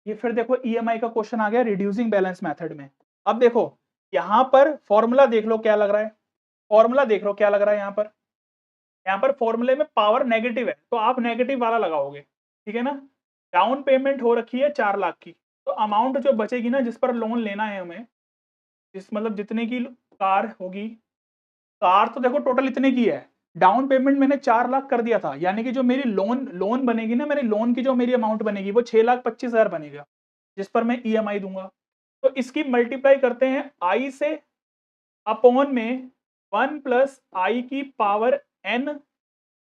ये फिर देखो ईएमआई का क्वेश्चन आ गया रिड्यूसिंग बैलेंस मेथड में। अब देखो यहाँ पर फॉर्मूला देख लो क्या लग रहा है, फॉर्मूला देख लो क्या लग रहा है, यहाँ पर फॉर्मूले में पावर नेगेटिव है तो आप नेगेटिव वाला लगाओगे, ठीक है ना। डाउन पेमेंट हो रखी है 4 लाख की, तो अमाउंट जो बचेगी ना जिस पर लोन लेना है हमें, जिस मतलब जितने की कार होगी, कार तो देखो टोटल इतने की है, डाउन पेमेंट मैंने 4 लाख कर दिया था, यानी कि जो मेरी लोन बनेगी ना, मेरी लोन की जो मेरी अमाउंट बनेगी वो 6,25,000 बनेगा, जिस पर मैं ईएमआई दूंगा। तो इसकी मल्टीप्लाई करते हैं आई से, अपॉन में 1 प्लस आई की power n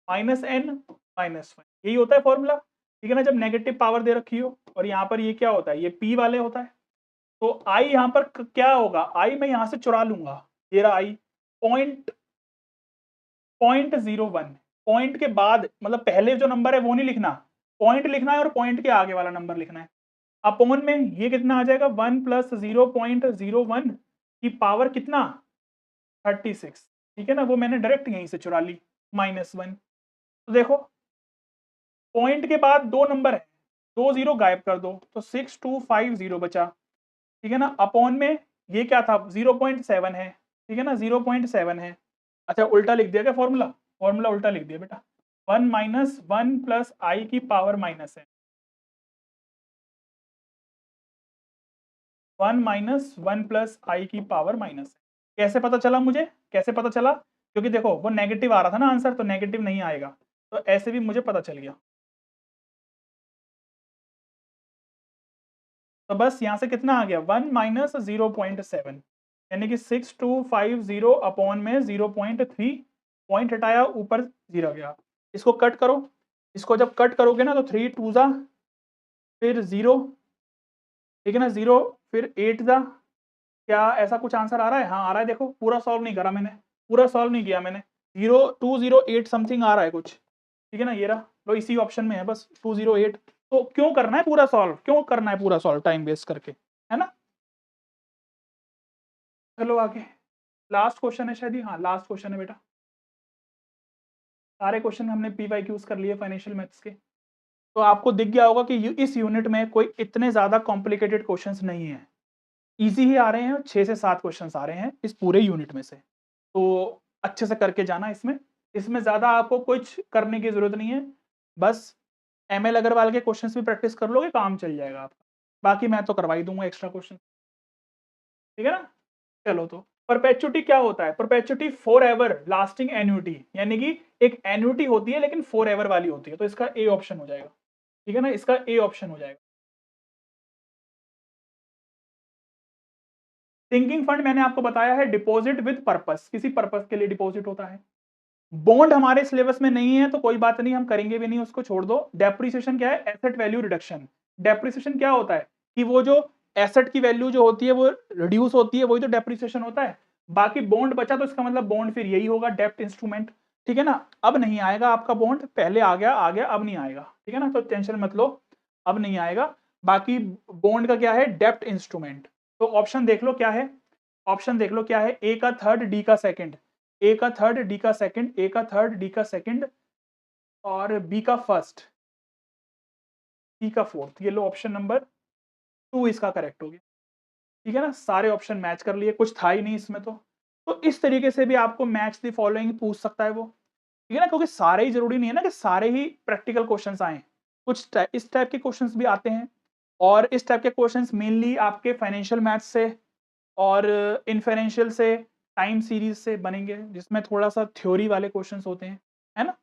minus n minus 1, यही होता है फॉर्मूला, ठीक है ना, जब नेगेटिव पावर दे रखी हो। और यहाँ पर ये क्या होता है, ये p वाले होता है, तो आई यहाँ पर क्या होगा, आई मैं यहाँ से चुरा लूंगा, ये रहा आई, 0.01, पॉइंट के बाद मतलब पहले जो नंबर है वो नहीं लिखना, पॉइंट लिखना है और पॉइंट के आगे वाला नंबर लिखना है। अपॉन में ये कितना आ जाएगा, 1 प्लस 0.01 की पावर कितना, 36, ठीक है ना, वो मैंने डायरेक्ट यहीं से चुरा ली, -1। तो देखो पॉइंट के बाद दो नंबर है, 2 0 गायब कर दो तो 6250 बचा, ठीक है ना। अपॉन में ये क्या था, 0.7 है, ठीक है ना, 0.7 है। अच्छा उल्टा लिख दिया क्या फॉर्मूला, फॉर्मूला उल्टा लिख दिया बेटा, 1 माइनस 1 प्लस आई की पावर माइनस है, 1 माइनस 1 प्लस आई की पावर माइनस है। कैसे पता चला मुझे, कैसे पता चला, क्योंकि देखो वो नेगेटिव आ रहा था ना आंसर, तो नेगेटिव नहीं आएगा, तो ऐसे भी मुझे पता चल गया। तो बस यहाँ से कितना आ गया, 1 माइनस 0.7, यानी कि 6250 अपॉन में 0.3, पॉइंट हटाया ऊपर 0 गया। इसको कट करो, इसको जब कट करोगे ना तो 3 2 जा, फिर 0, ठीक है ना, 0 फिर 8 जा, क्या ऐसा कुछ आंसर आ रहा है, हाँ आ रहा है, देखो पूरा सॉल्व नहीं करा मैंने, पूरा सॉल्व नहीं किया मैंने, 0208 समथिंग आ रहा है कुछ, ठीक है ना, ये रहा लो, इसी ऑप्शन में है बस 208। तो क्यों करना है पूरा सॉल्व, क्यों करना है पूरा सॉल्व टाइम वेस्ट करके, है ना। चलो आगे, लास्ट क्वेश्चन है शायद, हाँ लास्ट क्वेश्चन है बेटा, सारे क्वेश्चन हमने PYQs कर लिए फाइनेंशियल मैथ्स के। तो आपको दिख गया होगा कि इस यूनिट में कोई इतने ज्यादा कॉम्प्लिकेटेड क्वेश्चंस नहीं है, इजी ही आ रहे हैं, 6 से 7 क्वेश्चंस आ रहे हैं इस पूरे यूनिट में से, तो अच्छे से करके जाना इसमें, इसमें ज्यादा आपको कुछ करने की जरूरत नहीं है, बस ML अग्रवाल के क्वेश्चंस भी प्रैक्टिस कर लोगे, काम चल जाएगा आपका, बाकी मैं तो करवा ही दूंगा एक्स्ट्रा क्वेश्चन, ठीक है ना। चलो तो परपेचुटी क्या होता है, perpetuity for ever lasting annuity, यानी कि एक एन्युटी होती है लेकिन फॉर एवर वाली होती है, तो इसका ए ऑप्शन हो जाएगा, ठीक है ना, इसका ए ऑप्शन हो जाएगा। सिंकिंग फंड मैंने आपको बताया है डिपॉजिट विद पर्पस, किसी पर्पस के लिए डिपॉजिट होता है। बॉन्ड हमारे सिलेबस में नहीं है तो कोई बात नहीं, हम करेंगे भी नहीं, उसको छोड़ दो। डेप्रिसिएशन क्या है, एसेट वैल्यू रिडक्शन। डेप्रिसिएशन क्या होता है कि वो जो एसेट की वैल्यू जो होती है वो रिड्यूस होती है, वही तो डेप्रिसिएशन होता है। बाकी बॉन्ड बचा तो इसका मतलब बॉन्ड फिर यही होगा, डेप्ट इंस्ट्रूमेंट, ठीक है ना। अब नहीं आएगा आपका बॉन्ड, पहले आ गया अब नहीं आएगा, ठीक है ना, तो टेंशन मत लो, अब नहीं आएगा। बाकी बॉन्ड का क्या है, डेप्ट इंस्ट्रूमेंट। तो ऑप्शन देख लो क्या है, ऑप्शन देख लो क्या है, ए का थर्ड, डी का सेकंड, ए का थर्ड, डी का सेकंड, ए का थर्ड, डी का सेकंड, और बी का फर्स्ट, सी का फोर्थ, ये लो ऑप्शन नंबर 2 इसका करेक्ट हो गया, ठीक है ना। सारे ऑप्शन मैच कर लिए, कुछ था ही नहीं इसमें तो इस तरीके से भी आपको मैच द फॉलोइंग पूछ सकता है वो, ठीक है ना, क्योंकि सारे ही जरूरी नहीं है ना कि सारे ही प्रैक्टिकल क्वेश्चंस आए, कुछ इस टाइप के क्वेश्चंस भी आते हैं, और इस टाइप के क्वेश्चंस मेनली आपके फाइनेंशियल मैथ्स से और इन्फरेंशियल से, टाइम सीरीज से बनेंगे, जिसमें थोड़ा सा थ्योरी वाले क्वेश्चंस होते हैं, है ना।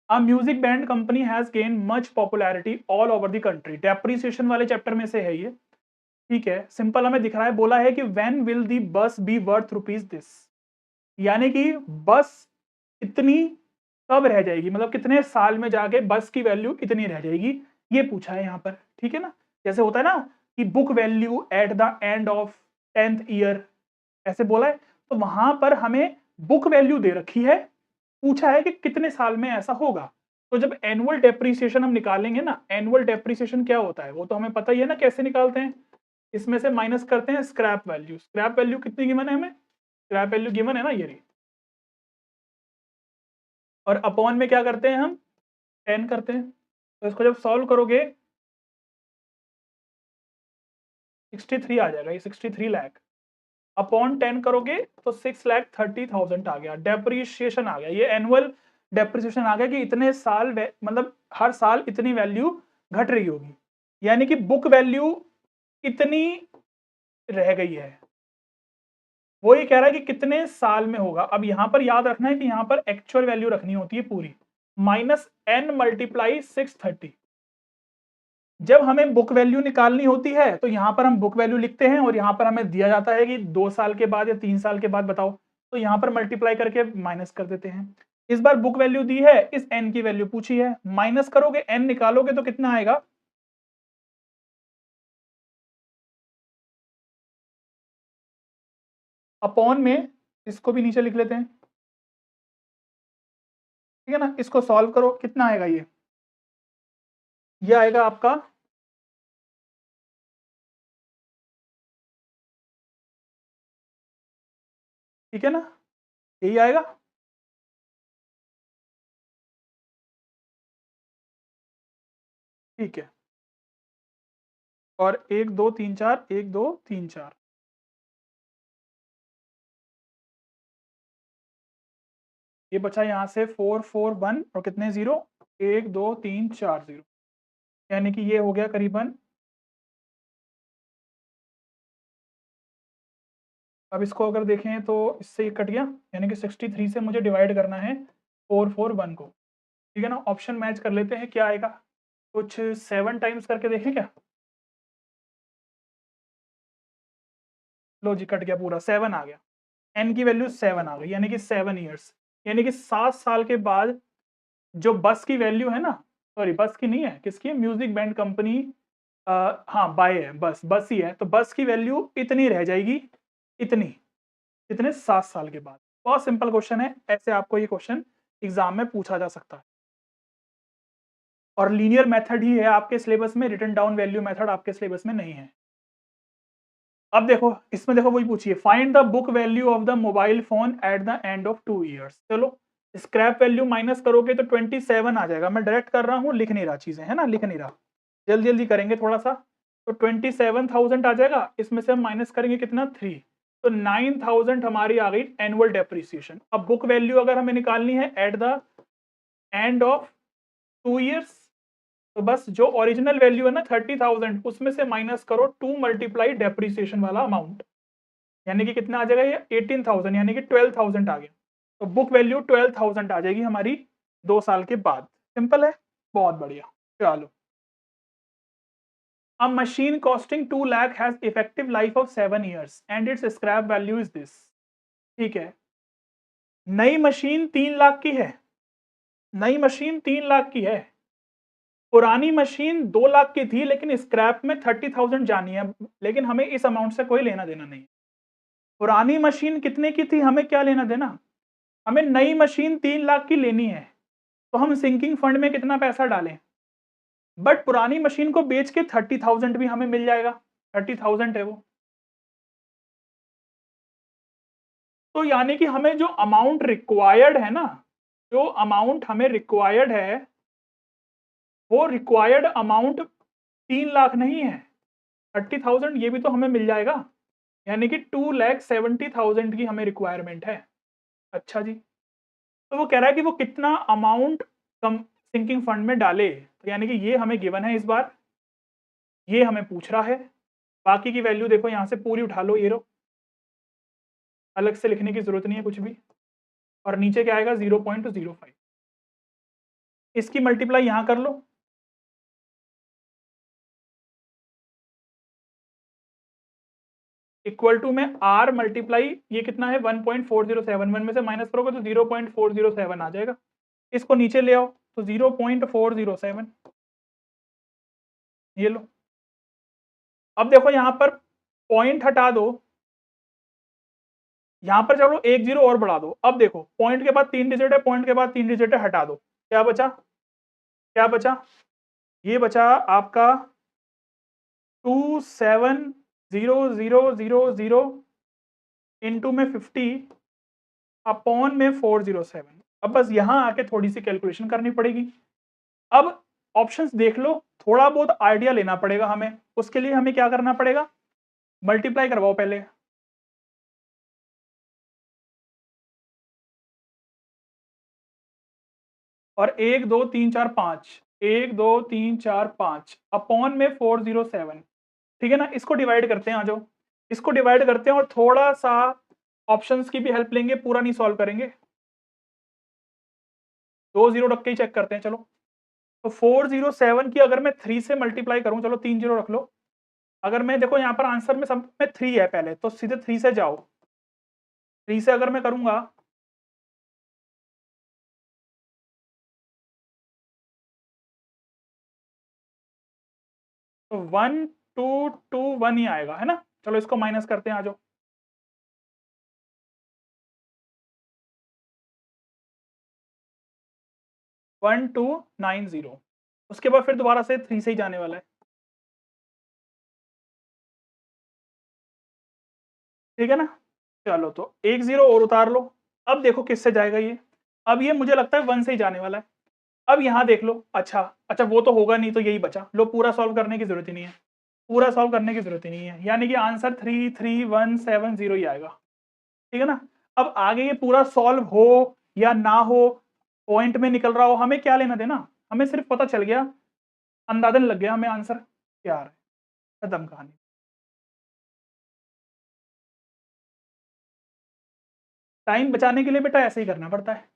A music band company has gained much popularity all over the country. Depreciation वाले चैप्टर में से है ये, ठीक है, सिंपल हमें दिख रहा है, बोला है कि when will the bus be worth rupees this, यानी कि बस इतनी कब रह जाएगी, मतलब कितने साल में जाके बस की वैल्यू इतनी रह जाएगी, ये पूछा है यहाँ पर, ठीक है ना। जैसे होता है ना कि book value eight the end of 10th year, ऐसे बोला है, तो वहां पर हमें बुक वैल्यू दे रखी है, पूछा है कि कितने साल में ऐसा होगा। तो जब एनुअल डेप्रिसिएशन हम निकालेंगे ना, एनुअल डेप्रिसिएशन क्या होता है वो तो हमें पता ही है ना, कैसे निकालते हैं, इसमें से माइनस करते हैं स्क्रैप वैल्यू। स्क्रैप वैल्यू कितनी गिवन है हमें, स्क्रैप वैल्यू गिवन है ना ये रही, और अपॉन में क्या करते हैं हम 10 करते हैं। तो इसको जब सॉल्व करोगे 63 आ जाएगा, ये 63 लाख अपॉन 10 करोगे तो 6,30,000 आ गया, डेप्रिसिएशन आ गया, ये एनुअल डेप्रिसिएशन आ गया कि इतने साल मतलब हर साल इतनी वैल्यू घट रही होगी, यानी कि बुक वैल्यू इतनी रह गई है, वो ये कह रहा है कि कितने साल में होगा। अब यहां पर याद रखना है कि यहां पर एक्चुअल वैल्यू रखनी होती है पूरी, माइनस n मल्टीप्लाई 630। जब हमें बुक वैल्यू निकालनी होती है तो यहां पर हम बुक वैल्यू लिखते हैं, और यहां पर हमें दिया जाता है कि 2 साल के बाद या 3 साल के बाद बताओ, तो यहां पर मल्टीप्लाई करके माइनस कर देते हैं। इस बार बुक वैल्यू दी है, इस n की वैल्यू पूछी है, माइनस करोगे n निकालोगे तो कितना आएगा, अपॉन में इसको भी नीचे लिख लेते हैं, ठीक है ना। इसको सॉल्व करो, कितना आएगा ये आएगा आपका, ठीक है ना, यही आएगा। ठीक है, और 1 2 3 4, 1 2 3 4, ये बचा यहाँ से 4 4 1 और कितने जीरो, 1 2 3 4 जीरो, यानी कि ये हो गया करीबन। अब इसको अगर देखें तो इससे ये कट गया, यानी कि 63 से मुझे डिवाइड करना है 4 4 1 को, ठीक है ना। ऑप्शन मैच कर लेते हैं, क्या आएगा, कुछ 7 टाइम्स करके देखें क्या। लो जी, कट गया पूरा, 7 आ गया, n की वैल्यू 7 आ गई, यानी कि 7 ईयर्स, यानी कि 7 साल के बाद जो बस की वैल्यू है ना, सॉरी बस की नहीं है, किसकी है, म्यूजिक बैंड कंपनी, हाँ बाय है, बस ही है, तो बस की वैल्यू इतनी रह जाएगी, इतनी, कितने 7 साल के बाद। बहुत सिंपल क्वेश्चन है, ऐसे आपको ये क्वेश्चन एग्जाम में पूछा जा सकता है, और लीनियर मेथड ही है आपके सिलेबस में, रिटन डाउन वैल्यू मेथड आपके सिलेबस में नहीं है। अब देखो इसमें, देखो वही पूछिए, find the book value of the mobile phone at the end of 2 years. चलो स्क्रैप वैल्यू माइनस करोगे तो 27 आ जाएगा, मैं डायरेक्ट कर रहा हूँ, लिख नहीं रहा चीजें, है ना, लिख नहीं रहा, जल्दी जल्दी करेंगे थोड़ा सा। तो 27,000 आ जाएगा, इसमें से हम माइनस करेंगे कितना 3, तो 9,000 हमारी आ गई एनुअल डेप्रिसिएशन। अब बुक वैल्यू अगर हमें निकालनी है eight the end of 2 years, तो बस जो ओरिजिनल वैल्यू है ना 30,000, उसमें से माइनस करो 2 मल्टीप्लाई डेप्रिसिएशन वाला अमाउंट, यानी कि कितना आ जाएगा ये 18,000, यानी कि 12,000 आ गया। तो बुक वैल्यू 12,000 आ जाएगी हमारी 2 साल के बाद। सिंपल है, बहुत बढ़िया। चलो, a machine costing 2 lakh has effective life of 7 years and its scrap value is this। ठीक है, नई मशीन 3 लाख की है, नई मशीन 3 लाख की है, पुरानी मशीन 2 लाख की थी, लेकिन स्क्रैप में 30,000 जानी है, लेकिन हमें इस अमाउंट से कोई लेना देना नहीं। पुरानी मशीन कितने की थी, हमें क्या लेना देना, हमें नई मशीन 3 लाख की लेनी है, तो हम सिंकिंग फंड में कितना पैसा डालें, बट पुरानी मशीन को बेच के 30,000 भी हमें मिल जाएगा, 30,000 है वो। तो यानी कि हमें जो अमाउंट रिक्वायर्ड है ना, जो अमाउंट हमें रिक्वायर्ड है, वो रिक्वायर्ड अमाउंट 3 लाख नहीं है, 30,000 ये भी तो हमें मिल जाएगा, यानी कि 2,70,000 की हमें रिक्वायरमेंट है। अच्छा जी, तो वो कह रहा है कि वो कितना अमाउंट कम सिंकिंग फंड में डाले, तो यानी कि ये हमें गिवन है इस बार, ये हमें पूछ रहा है। बाकी की वैल्यू देखो यहाँ से पूरी उठा लो, ये लो, अलग से लिखने की जरूरत नहीं है कुछ भी, और नीचे क्या आएगा 0.05, इसकी मल्टीप्लाई यहाँ कर लो, इक्वल टू में r मल्टीप्लाई ये कितना है 1.4071 में से माइनस करोगे तो 0.407 आ जाएगा, इसको नीचे ले आओ तो 0.407, ये लो। अब देखो यहाँ पर पॉइंट हटा दो, यहाँ पर चलो एक जीरो और बढ़ा दो। अब देखो पॉइंट के बाद 3 डिजिट है, पॉइंट के बाद 3 डिजिट है, हटा दो, क्या बचा? क्या बचा? ये बचा आपका 27000 इंटू में 50 अपॉन में 407। अब बस यहां आके थोड़ी सी कैलकुलेशन करनी पड़ेगी। अब ऑप्शंस देख लो, थोड़ा बहुत आइडिया लेना पड़ेगा हमें। उसके लिए हमें क्या करना पड़ेगा? मल्टीप्लाई करवाओ पहले। और 1 2 3 4 5, 1 2 3 4 5 अपॉन में 407, ठीक है ना। इसको डिवाइड करते हैं, आ जाओ, इसको डिवाइड करते हैं और थोड़ा सा ऑप्शंस की भी हेल्प लेंगे, पूरा नहीं सॉल्व करेंगे। 2 जीरो रख के ही चेक करते हैं, चलो। तो 407 की अगर मैं 3 से मल्टीप्लाई करूं, चलो 3 जीरो रख लो। अगर मैं देखो यहाँ पर आंसर में सब में 3 है पहले, तो सीधे 3 से जाओ। 3 से अगर मैं करूंगा तो 1221 ही आएगा, है ना। चलो इसको माइनस करते हैं, आ जाओ। 1290। उसके बाद फिर दोबारा से 3 से ही जाने वाला है, ठीक है ना। चलो तो एक जीरो और उतार लो। अब देखो किससे जाएगा ये। अब ये मुझे लगता है 1 से ही जाने वाला है। अब यहाँ देख लो, अच्छा अच्छा वो तो होगा नहीं, तो यही बचा लो। पूरा सॉल्व करने की जरूरत ही नहीं है, पूरा सॉल्व करने की जरूरत ही नहीं है, यानी कि आंसर 33170 ही आएगा, ठीक है ना। अब आगे ये पूरा सॉल्व हो या ना हो, पॉइंट में निकल रहा हो, हमें क्या लेना देना। हमें सिर्फ पता चल गया, अंदाजन लग गया हमें आंसर क्या आ रहा है, खत्म कहानी। टाइम बचाने के लिए बेटा ऐसे ही करना पड़ता है।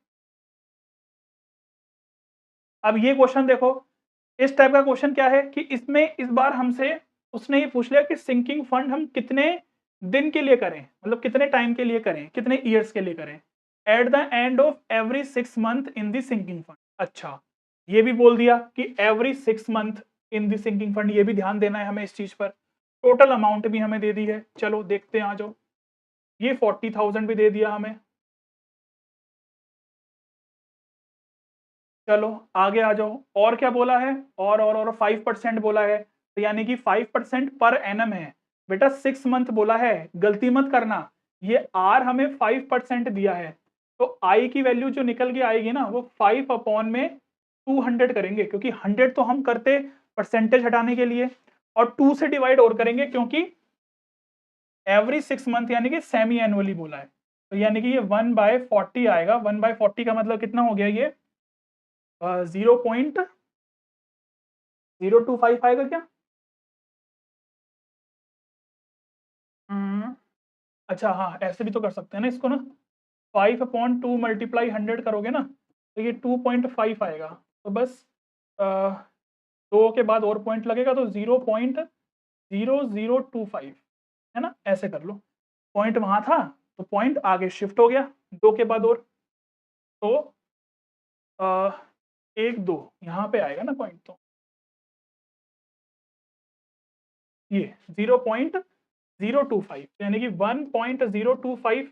अब ये क्वेश्चन देखो, इस टाइप का क्वेश्चन क्या है कि इसमें इस बार हमसे उसने ये पूछ लिया कि सिंकिंग फंड हम कितने दिन के लिए करें, मतलब कितने टाइम के लिए करें, कितने ईयर्स के लिए करें, at the end of every 6 month in the sinking fund. अच्छा, ये भी बोल दिया कि every 6 month in the sinking fund, ये भी ध्यान देना है हमें इस चीज पर। टोटल अमाउंट भी हमें दे दी है, चलो देखते हैं, आ जाओ। ये 40,000 भी दे दिया हमें। चलो आगे आ जाओ, और क्या बोला है, और 5% बोला है, तो यानी कि 5% पर एनम है। बेटा 6 मंथ बोला है, गलती मत करना। ये आर हमें 5% दिया है, तो आई की वैल्यू जो निकल के आएगी ना, वो 5 अपॉन में 200 करेंगे, क्योंकि 100 तो हम करते परसेंटेज हटाने के लिए, और 2 से डिवाइड और करेंगे क्योंकि एवरी 6 मंथ यानी कि सेमी एनुअली बोला है। तो यानी कि ये 1/40 आएगा। 1/40 का मतलब कितना हो गया, ये 0.025 आएगा क्या? अच्छा हाँ, ऐसे भी तो कर सकते हैं ना इसको ना। 5/2 मल्टीप्लाई 100 करोगे ना, तो ये 2.5 आएगा। तो बस अ, 2 के बाद और पॉइंट लगेगा, तो 0.0025, है ना। ऐसे कर लो, पॉइंट वहां था तो पॉइंट आगे शिफ्ट हो गया 2 के बाद और, तो 1 2 यहाँ पे आएगा ना पॉइंट, तो ये 0.025, यानी कि 1.025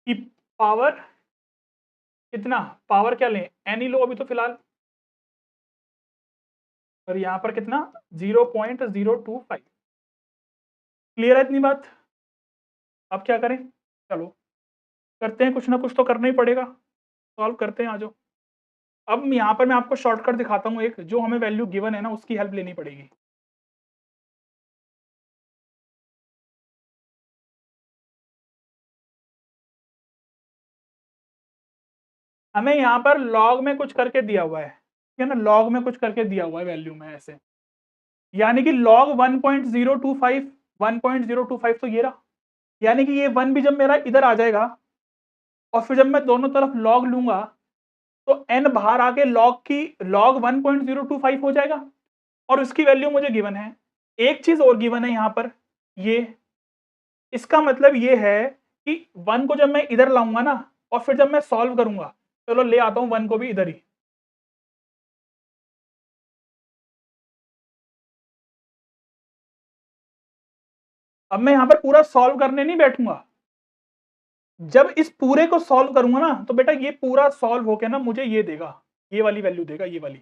की पावर कितना, पावर क्या लें, एन ही लो अभी तो फिलहाल, और यहाँ पर कितना 0.025। क्लियर है इतनी बात? अब क्या करें, चलो करते हैं, कुछ ना कुछ तो करना ही पड़ेगा, सॉल्व करते हैं, आ जाओ। अब यहाँ पर मैं आपको शॉर्टकट दिखाता हूँ एक, जो हमें वैल्यू गिवन है ना उसकी हेल्प लेनी पड़ेगी। हमें यहाँ पर लॉग में कुछ करके दिया हुआ है, ठीक है ना, लॉग में कुछ करके दिया हुआ है वैल्यू में ऐसे, यानी कि लॉग 1.025, 1.025 तो ये रहा, यानी कि ये 1 भी जब मेरा इधर आ जाएगा, और फिर जब मैं दोनों तरफ लॉग लूंगा, तो n बाहर आके लॉग की लॉग 1.025 हो जाएगा, और उसकी वैल्यू मुझे गिवन है। एक चीज और गिवन है यहाँ पर, ये, इसका मतलब ये है कि 1 को जब मैं इधर लाऊंगा ना, और फिर जब मैं सॉल्व करूंगा, चलो ले आता हूँ 1 को भी इधर ही। अब मैं यहाँ पर पूरा सॉल्व करने नहीं बैठूंगा। जब इस पूरे को सॉल्व करूंगा ना तो बेटा ये पूरा सॉल्व होके ना मुझे ये देगा, ये वाली वैल्यू देगा, ये वाली।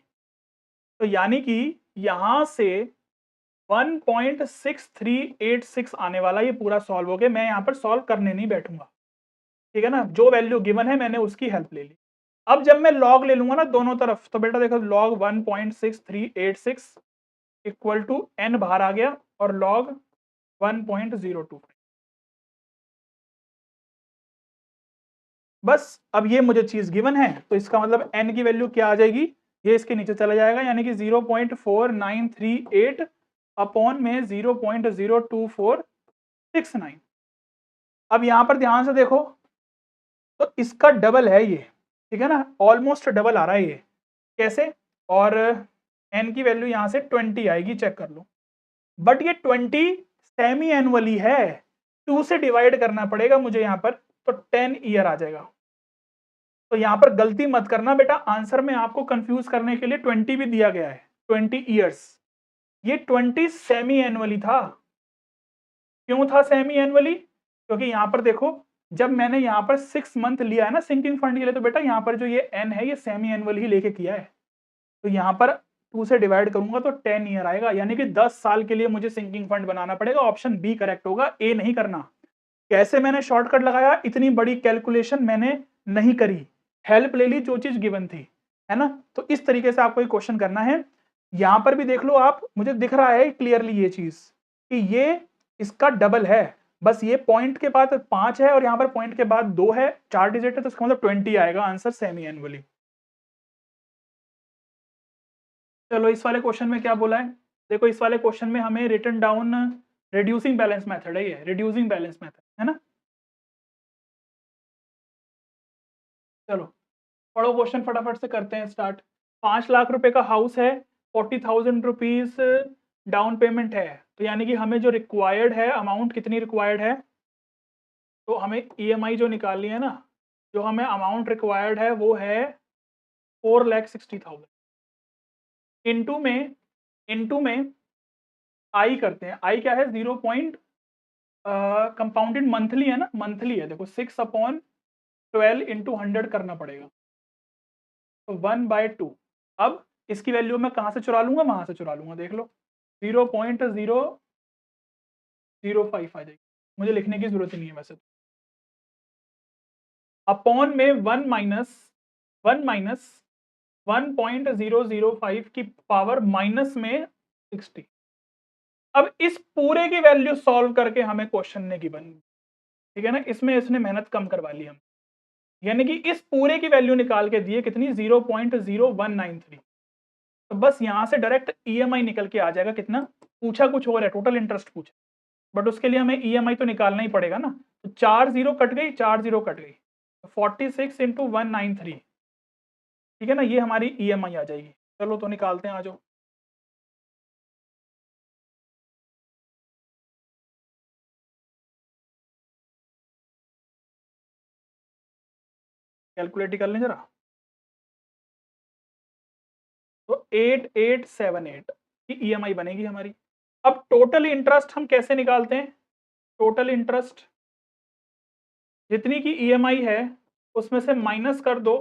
तो यानी कि यहां से 1.6386 आने वाला, ये पूरा सॉल्व हो गया। मैं यहाँ पर सॉल्व करने नहीं बैठूंगा, ठीक है ना। जो वैल्यू गिवन है मैंने उसकी हेल्प ले ली। अब जब मैं लॉग ले लूंगा ना दोनों तरफ, तो बेटा देखो लॉग 1.6386 इक्वल टू n बाहर आ गया और लॉग 1.02। बस अब ये मुझे चीज गिवन है, तो इसका मतलब n की वैल्यू क्या आ जाएगी, ये इसके नीचे चला जाएगा, यानी कि 0.4938 अपॉन में 0.02469। अब यहां पर ध्यान से देखो, तो इसका डबल है ये, ठीक है ना, ऑलमोस्ट डबल आ रहा है ये। कैसे? और n की वैल्यू यहां से 20 आएगी, चेक कर लो। बट ये 20 सेमी एनुअली है, 2 से डिवाइड करना पड़ेगा मुझे यहाँ पर, तो 10 ईयर आ जाएगा। तो यहां पर गलती मत करना बेटा, आंसर में आपको कंफ्यूज करने के लिए 20 भी दिया गया है, 20 ईयर्स। ये 20 सेमी एनुअली था। क्यों था सेमी एनुअली? क्योंकि यहां पर देखो, जब मैंने यहाँ पर 6 मंथ लिया है ना सिंकिंग फंड के लिए, तो बेटा यहाँ पर जो ये n है ये सेमी एनुअल ही लेके किया है। तो यहाँ पर 2 से डिवाइड करूंगा तो 10 ईयर आएगा, यानी कि 10 साल के लिए मुझे सिंकिंग फंड बनाना पड़ेगा। ऑप्शन बी करेक्ट होगा, ए नहीं करना। कैसे मैंने शॉर्टकट लगाया, इतनी बड़ी कैलकुलेशन मैंने नहीं करी, हेल्प ले ली जो चीज गिवन थी, है ना। तो इस तरीके से आपको ये क्वेश्चन करना है। यहां पर भी देख लो आप, मुझे दिख रहा है क्लियरली ये चीज कि ये इसका डबल है। बस ये पॉइंट के बाद 5 है और यहाँ पर पॉइंट के बाद 2 है, 4 डिजिट है, तो इसका मतलब 20 आएगा आंसर सेमी एनुअली। चलो इस वाले क्वेश्चन में क्या बोला है, देखो इस वाले क्वेश्चन में हमें written down reducing balance method है, ये रिड्यूसिंग बैलेंस मेथड है ना। चलो पढ़ो क्वेश्चन, फटाफट से करते हैं स्टार्ट। 5 लाख रुपए का हाउस है, 40,000 रुपीज डाउन पेमेंट है, तो यानी कि हमें जो रिक्वायर्ड है अमाउंट कितनी रिक्वायर्ड है, तो हमें ईएमआई जो निकालनी है ना, जो हमें अमाउंट रिक्वायर्ड है वो है 4,60,000। इनटू में आई करते हैं, आई क्या है 0 पॉइंट, कंपाउंडेड मंथली है ना, मंथली है, देखो 6/12 इंटू 100 करना पड़ेगा, तो 1/2। अब इसकी वैल्यू मैं कहाँ से चुरा लूंगा, वहां से चुरा लूंगा, देख लो 0.005 आ जाएगी, मुझे लिखने की जरूरत ही नहीं है वैसे तो। अपॉन में 1 माइनस 1.005 की पावर माइनस में 60। अब इस पूरे की वैल्यू सॉल्व करके हमें क्वेश्चन ने गिवन, ठीक है ना, इसमें इसने मेहनत कम करवा ली हम, यानी कि इस पूरे की वैल्यू निकाल के दिए कितनी, 0.0193। तो बस यहां से डायरेक्ट ईएमआई निकल के आ जाएगा कितना, पूछा कुछ और है, टोटल इंटरेस्ट पूछा, बट उसके लिए हमें ईएमआई तो निकालना ही पड़ेगा ना। तो 4 जीरो कट गई, 4 जीरो कट गई, 46 इंटू 193, ठीक है ना, ये हमारी ईएमआई आ जाएगी। चलो तो निकालते हैं, आ जाओ। कैलकुलेट ही कर लें जरा। तो 8878 की ईएमआई बनेगी हमारी। अब टोटल इंटरेस्ट हम कैसे निकालते हैं, टोटल इंटरेस्ट जितनी की ईएमआई है उसमें से माइनस कर दो,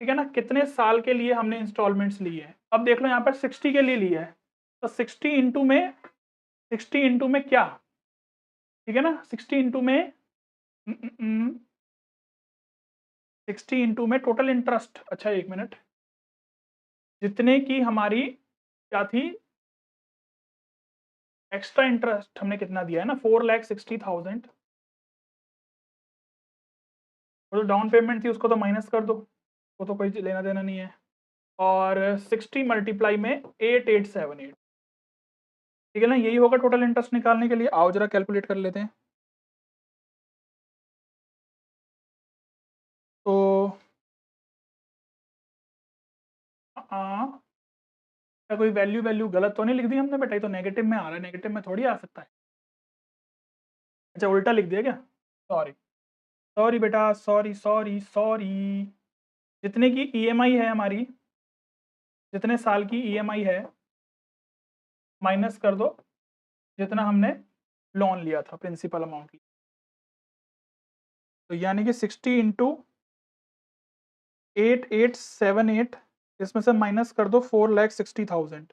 ठीक है ना, कितने साल के लिए हमने इंस्टॉलमेंट्स ली है। अब देख लो यहाँ पर 60 के लिए लिया है, तो 60 इंटू में क्या, ठीक है ना, 60 इंटू में टोटल इंटरेस्ट, अच्छा एक मिनट, जितने की हमारी क्या थी एक्स्ट्रा इंटरेस्ट, हमने कितना दिया है ना 4,60,000, वो जो डाउन पेमेंट थी उसको तो माइनस कर दो, वो तो कोई लेना देना नहीं है, और 60 मल्टीप्लाई में 8878, ठीक है ना, यही होगा टोटल इंटरेस्ट निकालने के लिए। आओ जरा कैलकुलेट कर लेते हैं। तो क्या कोई वैल्यू वैल्यू गलत तो नहीं लिख दी हमने बेटा, ये तो नेगेटिव में आ रहा है, नेगेटिव में थोड़ी आ सकता है। अच्छा उल्टा लिख दिया क्या, सॉरी सॉरी बेटा, सॉरी सॉरी सॉरी। जितने की ईएमआई है हमारी, जितने साल की ईएमआई है, माइनस कर दो जितना हमने लोन लिया था, प्रिंसिपल अमाउंट की। तो यानी कि 60 इंटू 8878, इसमें से माइनस कर दो 4,60,000,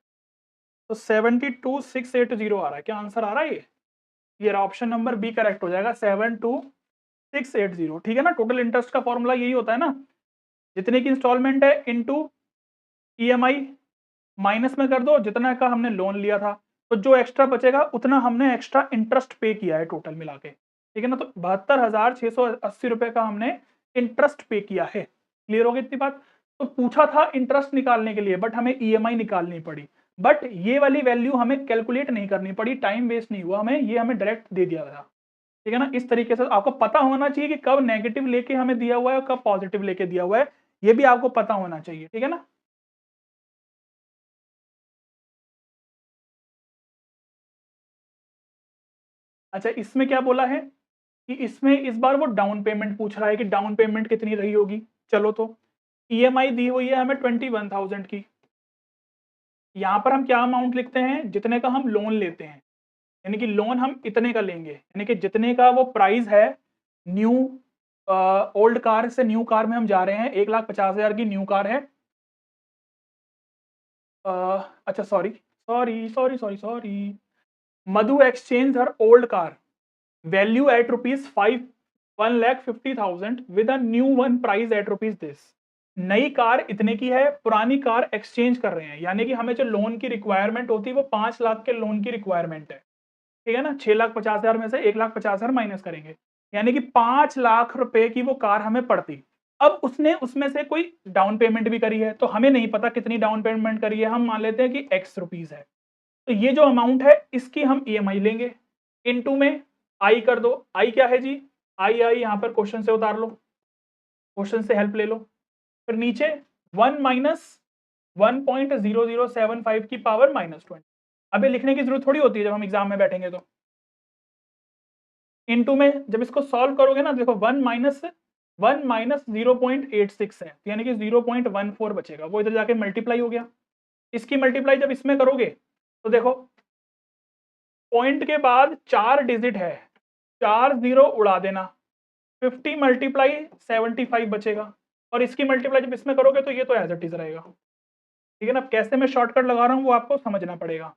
तो 72,680 आ रहा है। क्या आंसर आ रहा है? ये ऑप्शन नंबर बी करेक्ट हो जाएगा, 72,680। ठीक है ना। टोटल इंटरेस्ट का फॉर्मूला यही होता है ना, जितने की इंस्टॉलमेंट है इनटू ईएमआई, माइनस में कर दो जितना का हमने लोन लिया था, तो जो एक्स्ट्रा बचेगा उतना हमने एक्स्ट्रा इंटरेस्ट पे किया है टोटल मिला के। ठीक है ना। तो 72,680 रुपए का हमने इंटरेस्ट पे किया है। क्लियर हो गई इतनी बात? तो पूछा था इंटरेस्ट निकालने के लिए, बट हमें ईएमआई निकालनी पड़ी, बट ये वाली वैल्यू हमें कैलकुलेट नहीं करनी पड़ी, टाइम वेस्ट नहीं हुआ हमें, ये हमें डायरेक्ट दे दिया था। ठीक है ना। इस तरीके से आपको पता होना चाहिए कि कब नेगेटिव लेके हमें दिया हुआ है और कब पॉजिटिव लेके दिया हुआ है, ये भी आपको पता होना चाहिए। ठीक है ना। अच्छा, इसमें क्या बोला है कि इसमें इस बार वो डाउन पेमेंट पूछ रहा है कि डाउन पेमेंट कितनी रही होगी। चलो, तो ईएमआई दी हुई है हमें 21,000 की। यहाँ पर हम क्या अमाउंट लिखते हैं? जितने का हम लोन लेते हैं, यानी कि लोन हम इतने का लेंगे, यानी कि जितने का वो प्राइस है। न्यू ओल्ड कार से न्यू कार में हम जा रहे हैं, 1,50,000 की न्यू कार है। अच्छा, sorry sorry sorry sorry sorry, Madhu exchange her old car value at rupees 1,50,000 with a new one price at rupees this. नई कार इतने की है, पुरानी कार एक्सचेंज कर रहे हैं, यानी कि हमें जो लोन की रिक्वायरमेंट होती है वो 5 लाख के लोन की रिक्वायरमेंट है। ठीक है ना। 6,50,000 में से 1,50,000 माइनस करेंगे, यानी कि 5 लाख रुपए की वो कार हमें पड़ती। अब उसने उसमें से कोई डाउन पेमेंट भी करी है, तो हमें नहीं पता कितनी डाउन पेमेंट करी है, हम मान लेते हैं कि एक्स रुपीज है। तो ये जो अमाउंट है इसकी हम ईएमआई लेंगे, इनटू में आई कर दो। आई क्या है जी? आई आई यहाँ पर क्वेश्चन से उतार लो, क्वेश्चन से हेल्प ले लो। फिर नीचे 1 माइनस 1.0075 की पावर -20। अबे लिखने की जरूरत थोड़ी होती है जब हम एग्जाम में बैठेंगे तो। इनटू में जब इसको सॉल्व करोगे ना, देखो 1 माइनस 0.86 है, तो यानी कि 0.14 बचेगा, वो इधर जाके मल्टीप्लाई हो गया। इसकी मल्टीप्लाई जब इसमें करोगे तो देखो पॉइंट के बाद 4 डिजिट है, 4 जीरो उड़ा देना, 50 मल्टीप्लाई 75 बचेगा, और इसकी मल्टीप्लाई जब इसमें करोगे तो ये तो एज इट इज रहेगा। ठीक है ना। कैसे मैं शॉर्टकट लगा रहा हूँ वो आपको समझना पड़ेगा।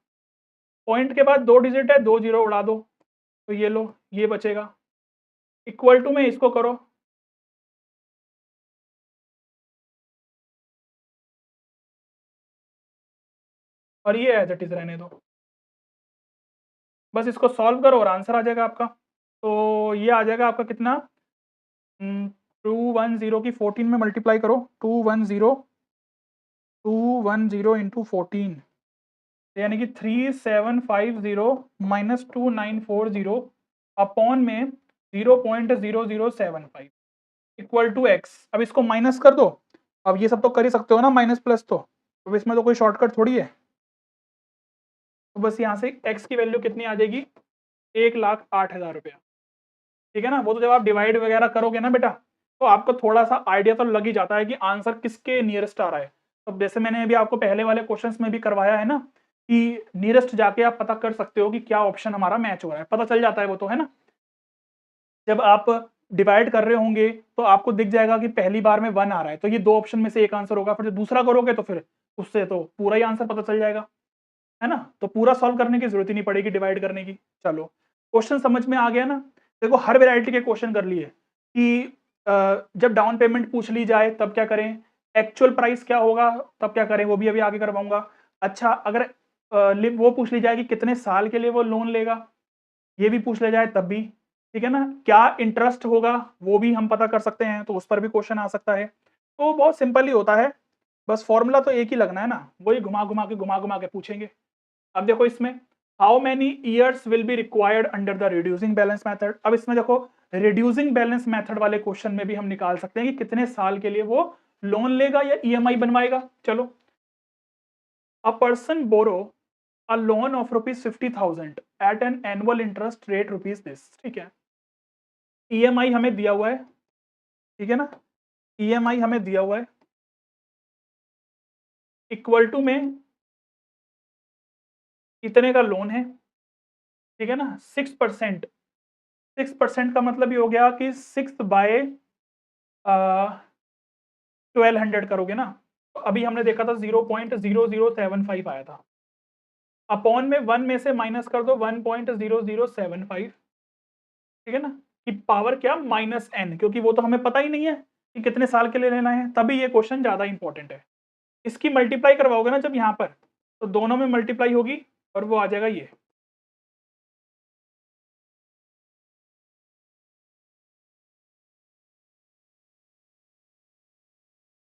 पॉइंट के बाद 2 डिजिट है, 2 जीरो उड़ा दो, तो ये लो, ये बचेगा। इक्वल टू में इसको करो, और ये एज इट इज रहने दो। बस इसको सॉल्व करो और आंसर आ जाएगा आपका। तो ये आ जाएगा आपका कितना, 210 की 14 में मल्टीप्लाई करो, 210 इंटू 14, यानी कि 3750 माइनस 2940 अपॉन में 0.0075 इक्वल टू एक्स। अब इसको माइनस कर दो। अब ये सब तो कर ही सकते हो ना, माइनस प्लस, तो अब इसमें तो कोई शॉर्टकट थोड़ी है। तो बस यहाँ से एक्स की वैल्यू कितनी आ जाएगी? 1,08,000 रुपया। ठीक है ना। वो तो जब आप डिवाइड वगैरह करोगे ना बेटा, तो आपको थोड़ा सा आइडिया तो लग ही जाता है कि आंसर किसके नियरेस्ट आ रहा है। तो जैसे मैंने अभी आपको पहले वाले क्वेश्चंस में भी करवाया है ना, कि नियरेस्ट जाके आप पता कर सकते हो कि क्या ऑप्शन हमारा मैच हो रहा है, पता चल जाता है वो तो, है ना। जब आप डिवाइड कर रहे होंगे तो आपको दिख जाएगा कि पहली बार में 1 आ रहा है, तो ये 2 ऑप्शन में से एक आंसर होगा। फिर जब दूसरा करोगे तो फिर उससे तो पूरा ही आंसर पता चल जाएगा, है ना। तो पूरा सॉल्व करने की जरूरत ही नहीं पड़ेगी डिवाइड करने की। चलो, क्वेश्चन समझ में आ गया ना। देखो हर वैरायटी के क्वेश्चन कर लिए कि जब डाउन पेमेंट पूछ ली जाए तब क्या करें, एक्चुअल प्राइस क्या होगा तब क्या करें, वो भी अभी आगे करवाऊंगा। अच्छा, अगर वो पूछ ली जाए कि कितने साल के लिए वो लोन लेगा, ये भी पूछ लिया जाए तब भी। ठीक है ना। क्या इंटरेस्ट होगा वो भी हम पता कर सकते हैं, तो उस पर भी क्वेश्चन आ सकता है। तो बहुत सिंपल ही होता है, बस फॉर्मूला तो एक ही लगना है ना, वही घुमा घुमा के पूछेंगे। अब देखो इसमें how many years will be required under the reducing balance method. अब इसमें देखो रिड्यूसिंग बैलेंस मेथड वाले क्वेश्चन में भी हम निकाल सकते हैं कि कितने साल के लिए वो लोन लेगा या ईएमआई बनवाएगा। चलो, a person borrow a loan of ₹50,000 at an annual interest rate rupees this. ठीक है। ईएमआई हमें दिया हुआ है, ठीक है ना। ईएमआई हमें दिया हुआ है इक्वल टू में इतने का लोन है, ठीक है ना, 6%। 6% का मतलब ये हो गया कि 6/1200 करोगे ना, तो अभी हमने देखा था 0.0075 आया था। अपॉन में 1 में से माइनस कर दो 1.0075, ठीक है ना, कि पावर क्या -n, क्योंकि वो तो हमें पता ही नहीं है कि कितने साल के लिए लेना है, तभी ये क्वेश्चन ज़्यादा इंपॉर्टेंट है। इसकी मल्टीप्लाई करवाओगे ना जब यहाँ पर, तो दोनों में मल्टीप्लाई होगी और वो आ जाएगा ये।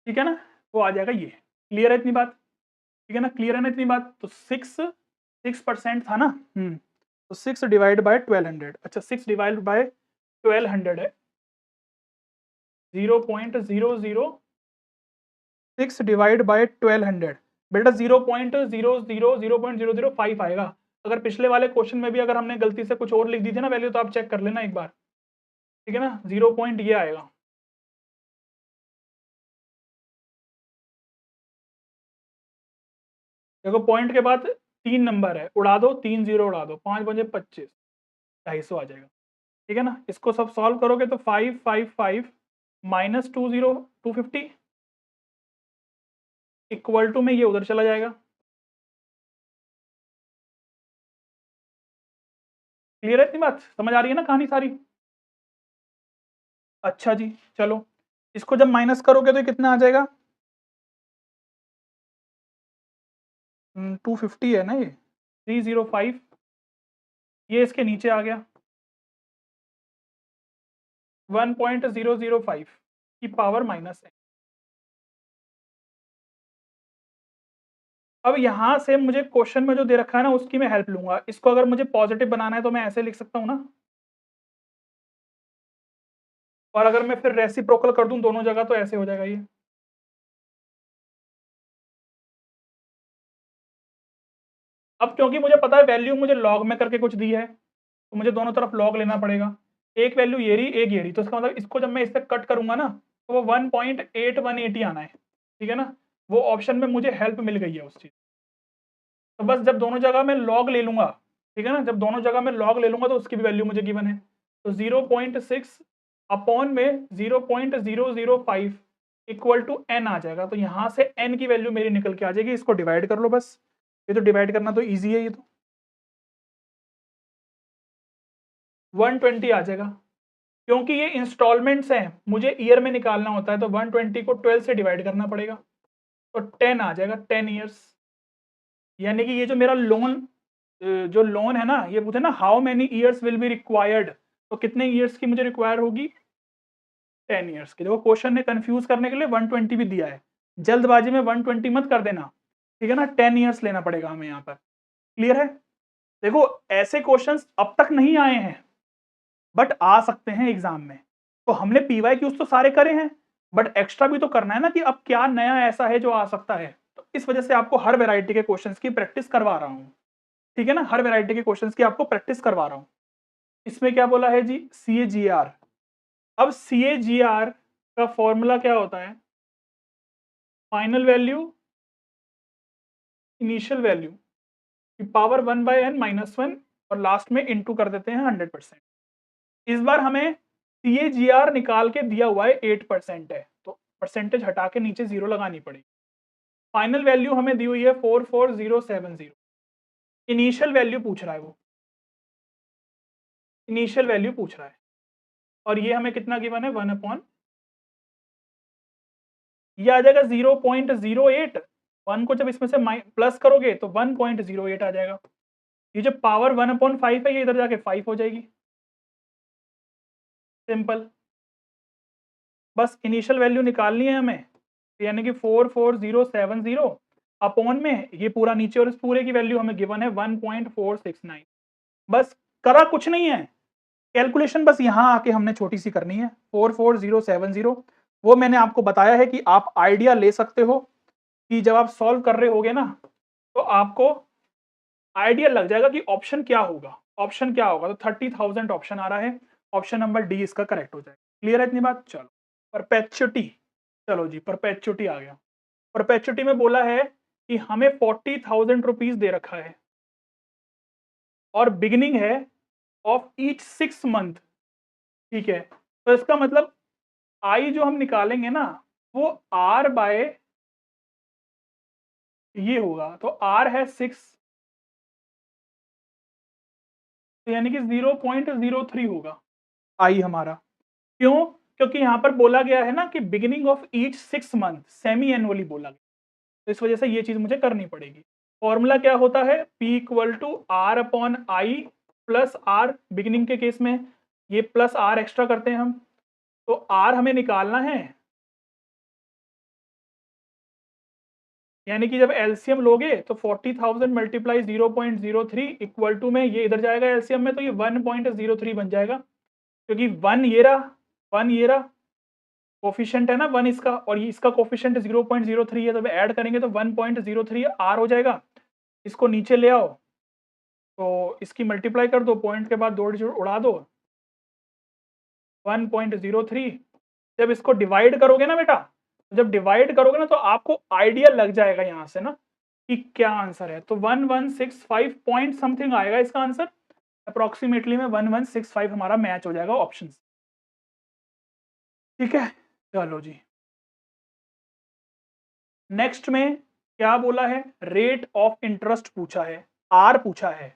ठीक है ना, वो आ जाएगा ये। क्लियर है इतनी बात? ठीक है ना, क्लियर है ना इतनी बात? तो 6% था ना, तो 6 डिवाइड बाय 1200, अच्छा 6 डिवाइड बाय 1200 है 0.006 डिवाइड बाय 1200, बेटा 0.00005 आएगा। अगर पिछले वाले क्वेश्चन में भी अगर हमने गलती से कुछ और लिख दी थी ना वैल्यू, तो आप चेक कर लेना एक बार, ठीक है ना, 0 पॉइंट ये आएगा। देखो पॉइंट के बाद 3 नंबर है, उड़ा दो 3 0 उड़ा दो, 5 बजे 25, 250 आ जाएगा। ठीक है ना, इसको सब सॉल्व करोगे तो 555 माइनस 250 इक्वल टू में ये उधर चला जाएगा। क्लियर है इतनी बात? समझ आ रही है ना कहानी सारी? अच्छा जी, चलो इसको जब माइनस करोगे तो कितना आ जाएगा? 250 है ना ये, 305, ये इसके नीचे आ गया 1.005 की पावर -n। अब यहाँ से मुझे क्वेश्चन में जो दे रखा है ना उसकी मैं हेल्प लूंगा। इसको अगर मुझे पॉजिटिव बनाना है तो मैं ऐसे लिख सकता हूँ ना, और अगर मैं फिर रेसिप्रोकल कर दूं दोनों जगह तो ऐसे हो जाएगा ये। अब क्योंकि मुझे पता है वैल्यू मुझे लॉग में करके कुछ दी है, तो मुझे दोनों तरफ लॉग लेना पड़ेगा। एक वैल्यू ये रही, एक ये रही, तो इसका मतलब इसको जब मैं इससे कट करूंगा ना तो वो 1.8180 आना है। ठीक है ना, वो ऑप्शन में मुझे हेल्प मिल गई है उस चीज। तो बस जब दोनों जगह मैं लॉग ले लूंगा, ठीक है ना, जब दोनों जगह मैं लॉग ले लूंगा तो उसकी भी वैल्यू मुझे गिवन है। तो 0.6 अपॉन में 0.005 इक्वल टू n आ जाएगा। तो यहाँ से n की वैल्यू मेरी निकल के आ जाएगी। इसको डिवाइड कर लो बस, ये तो डिवाइड करना तो ईजी है, ये तो 120 आ जाएगा। क्योंकि ये इंस्टॉलमेंट्स हैं, मुझे ईयर में निकालना होता है, तो 120 को 12 से डिवाइड करना पड़ेगा, तो 10 आ जाएगा, 10 ईयर्स। यानी कि ये जो मेरा लोन, जो लोन है ना, ये पूछे ना how many years will be required, तो कितने ईयर्स की मुझे रिक्वायर होगी? 10 ईयर्स की। देखो क्वेश्चन ने कंफ्यूज करने के लिए 120 भी दिया है, जल्दबाजी में 120 मत कर देना, ठीक है ना, 10 ईयर्स लेना पड़ेगा हमें यहाँ पर। क्लियर है? देखो ऐसे क्वेश्चंस अब तक नहीं आए हैं बट आ सकते हैं एग्जाम में। तो हमने पीवाई क्यूज तो सारे करे हैं, बट एक्स्ट्रा भी तो करना है ना कि अब क्या नया ऐसा है जो आ सकता है। तो इस वजह से आपको हर वैरायटी के क्वेश्चंस की प्रैक्टिस करवा रहा हूँ, ठीक है ना, हर वैरायटी के क्वेश्चंस की आपको प्रैक्टिस करवा रहा हूँ। इसमें क्या बोला है जी? CAGR। अब CAGR का फॉर्मूला क्या होता है? फाइनल वैल्यू इनिशियल वैल्यू की पावर 1/n-1 और लास्ट में इंटू कर देते हैं 100%। इस बार हमें CAGR निकाल के दिया हुआ है 8% है, तो परसेंटेज हटा के नीचे 0 लगानी पड़ेगी। फाइनल वैल्यू हमें दी हुई है 44070। इनिशियल वैल्यू पूछ रहा है वो, इनिशियल वैल्यू पूछ रहा है, और ये हमें कितना गिवन है? 1/, ये आ जाएगा 0.08। 1 को जब इसमें से प्लस करोगे तो 1.08 आ जाएगा। ये जो पावर 1/5 है ये इधर जाके 5 हो जाएगी। सिंपल, बस इनिशियल वैल्यू निकालनी है हमें, यानी कि 44070 अपॉन में ये पूरा नीचे, और इस पूरे की वैल्यू हमें गिवन है 1.469। बस करा कुछ नहीं है, कैलकुलेशन बस यहाँ आके हमने छोटी सी करनी है। 44070 वो मैंने आपको बताया है कि आप आइडिया ले सकते हो कि जब आप सॉल्व कर रहे होगे ना तो आपको आइडिया लग जाएगा कि ऑप्शन क्या होगा, ऑप्शन क्या होगा। तो 30,000 ऑप्शन आ रहा है, ऑप्शन नंबर डी इसका करेक्ट हो जाएगा। क्लियर है इतनी बात? चलो परपेचुटी, चलो जी परपेचुटी आ गया। परपेचुटी में बोला है कि हमें 40,000 रुपीज दे रखा है और बिगिनिंग है ऑफ ईच 6 मंथ, ठीक है। तो इसका मतलब आई जो हम निकालेंगे ना वो आर बाय ये होगा, तो आर है 6, तो यानी कि 0.03 होगा आई हमारा। क्यों? क्योंकि यहाँ पर बोला गया है ना कि beginning of each 6 month, semi annually बोला गया, तो इस वजह से ये चीज मुझे करनी पड़ेगी। फॉर्मूला क्या होता है, P equal to R upon I plus R, beginning के केस में ये प्लस आर एक्स्ट्रा करते हैं हम, तो आर हमें निकालना है, यानी कि जब एलसीएम लोगे तो 40,000 मल्टीप्लाई 0.03 इक्वल टू में ये इधर जाएगा एलसीएम में, तो ये 1.03 बन जाएगा, क्योंकि 1 ये रहा, 1 ये रहा, कोफिशिएंट है ना 1 इसका, और ये इसका कोफिशिएंट 0.03 है, तो ऐड करेंगे तो 1.03 आर हो जाएगा। इसको नीचे ले आओ तो इसकी मल्टीप्लाई कर दो, पॉइंट के बाद 2 डिजिट उड़ा दो, 1.03। जब इसको डिवाइड करोगे ना बेटा, जब डिवाइड करोगे ना तो आपको आइडिया लग जाएगा यहाँ से ना कि क्या आंसर है। तो 1165 पॉइंट समथिंग आएगा इसका आंसर, अप्रोक्सीमेटली में 1165 हमारा मैच हो जाएगा ऑप्शन, ठीक है। चलो जी, नेक्स्ट में क्या बोला है, रेट ऑफ इंटरेस्ट पूछा है, आर पूछा है,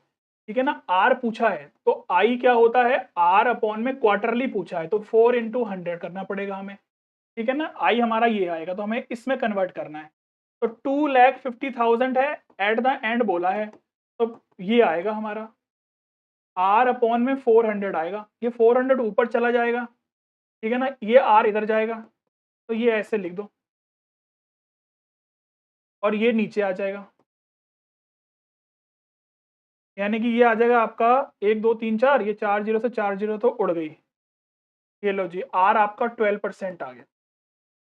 ठीक है ना, आर पूछा है, तो आई क्या होता है, आर अपॉन में क्वार्टरली पूछा है, तो 4 इंटू 100 करना पड़ेगा हमें, ठीक है ना। आई हमारा ये आएगा, तो हमें इसमें कन्वर्ट करना है, तो 2,50,000 है एट द एंड बोला है, तो ये आएगा हमारा आर अपॉन में 400 आएगा, ये 400 ऊपर चला जाएगा, ठीक है ना, ये आर इधर जाएगा, तो ये ऐसे लिख दो और ये नीचे आ जाएगा, यानी कि ये आ जाएगा आपका 1 2 3 4, ये 4 जीरो से 4 जीरो तो उड़ गई, ये लो जी आर आपका 12% आ गया,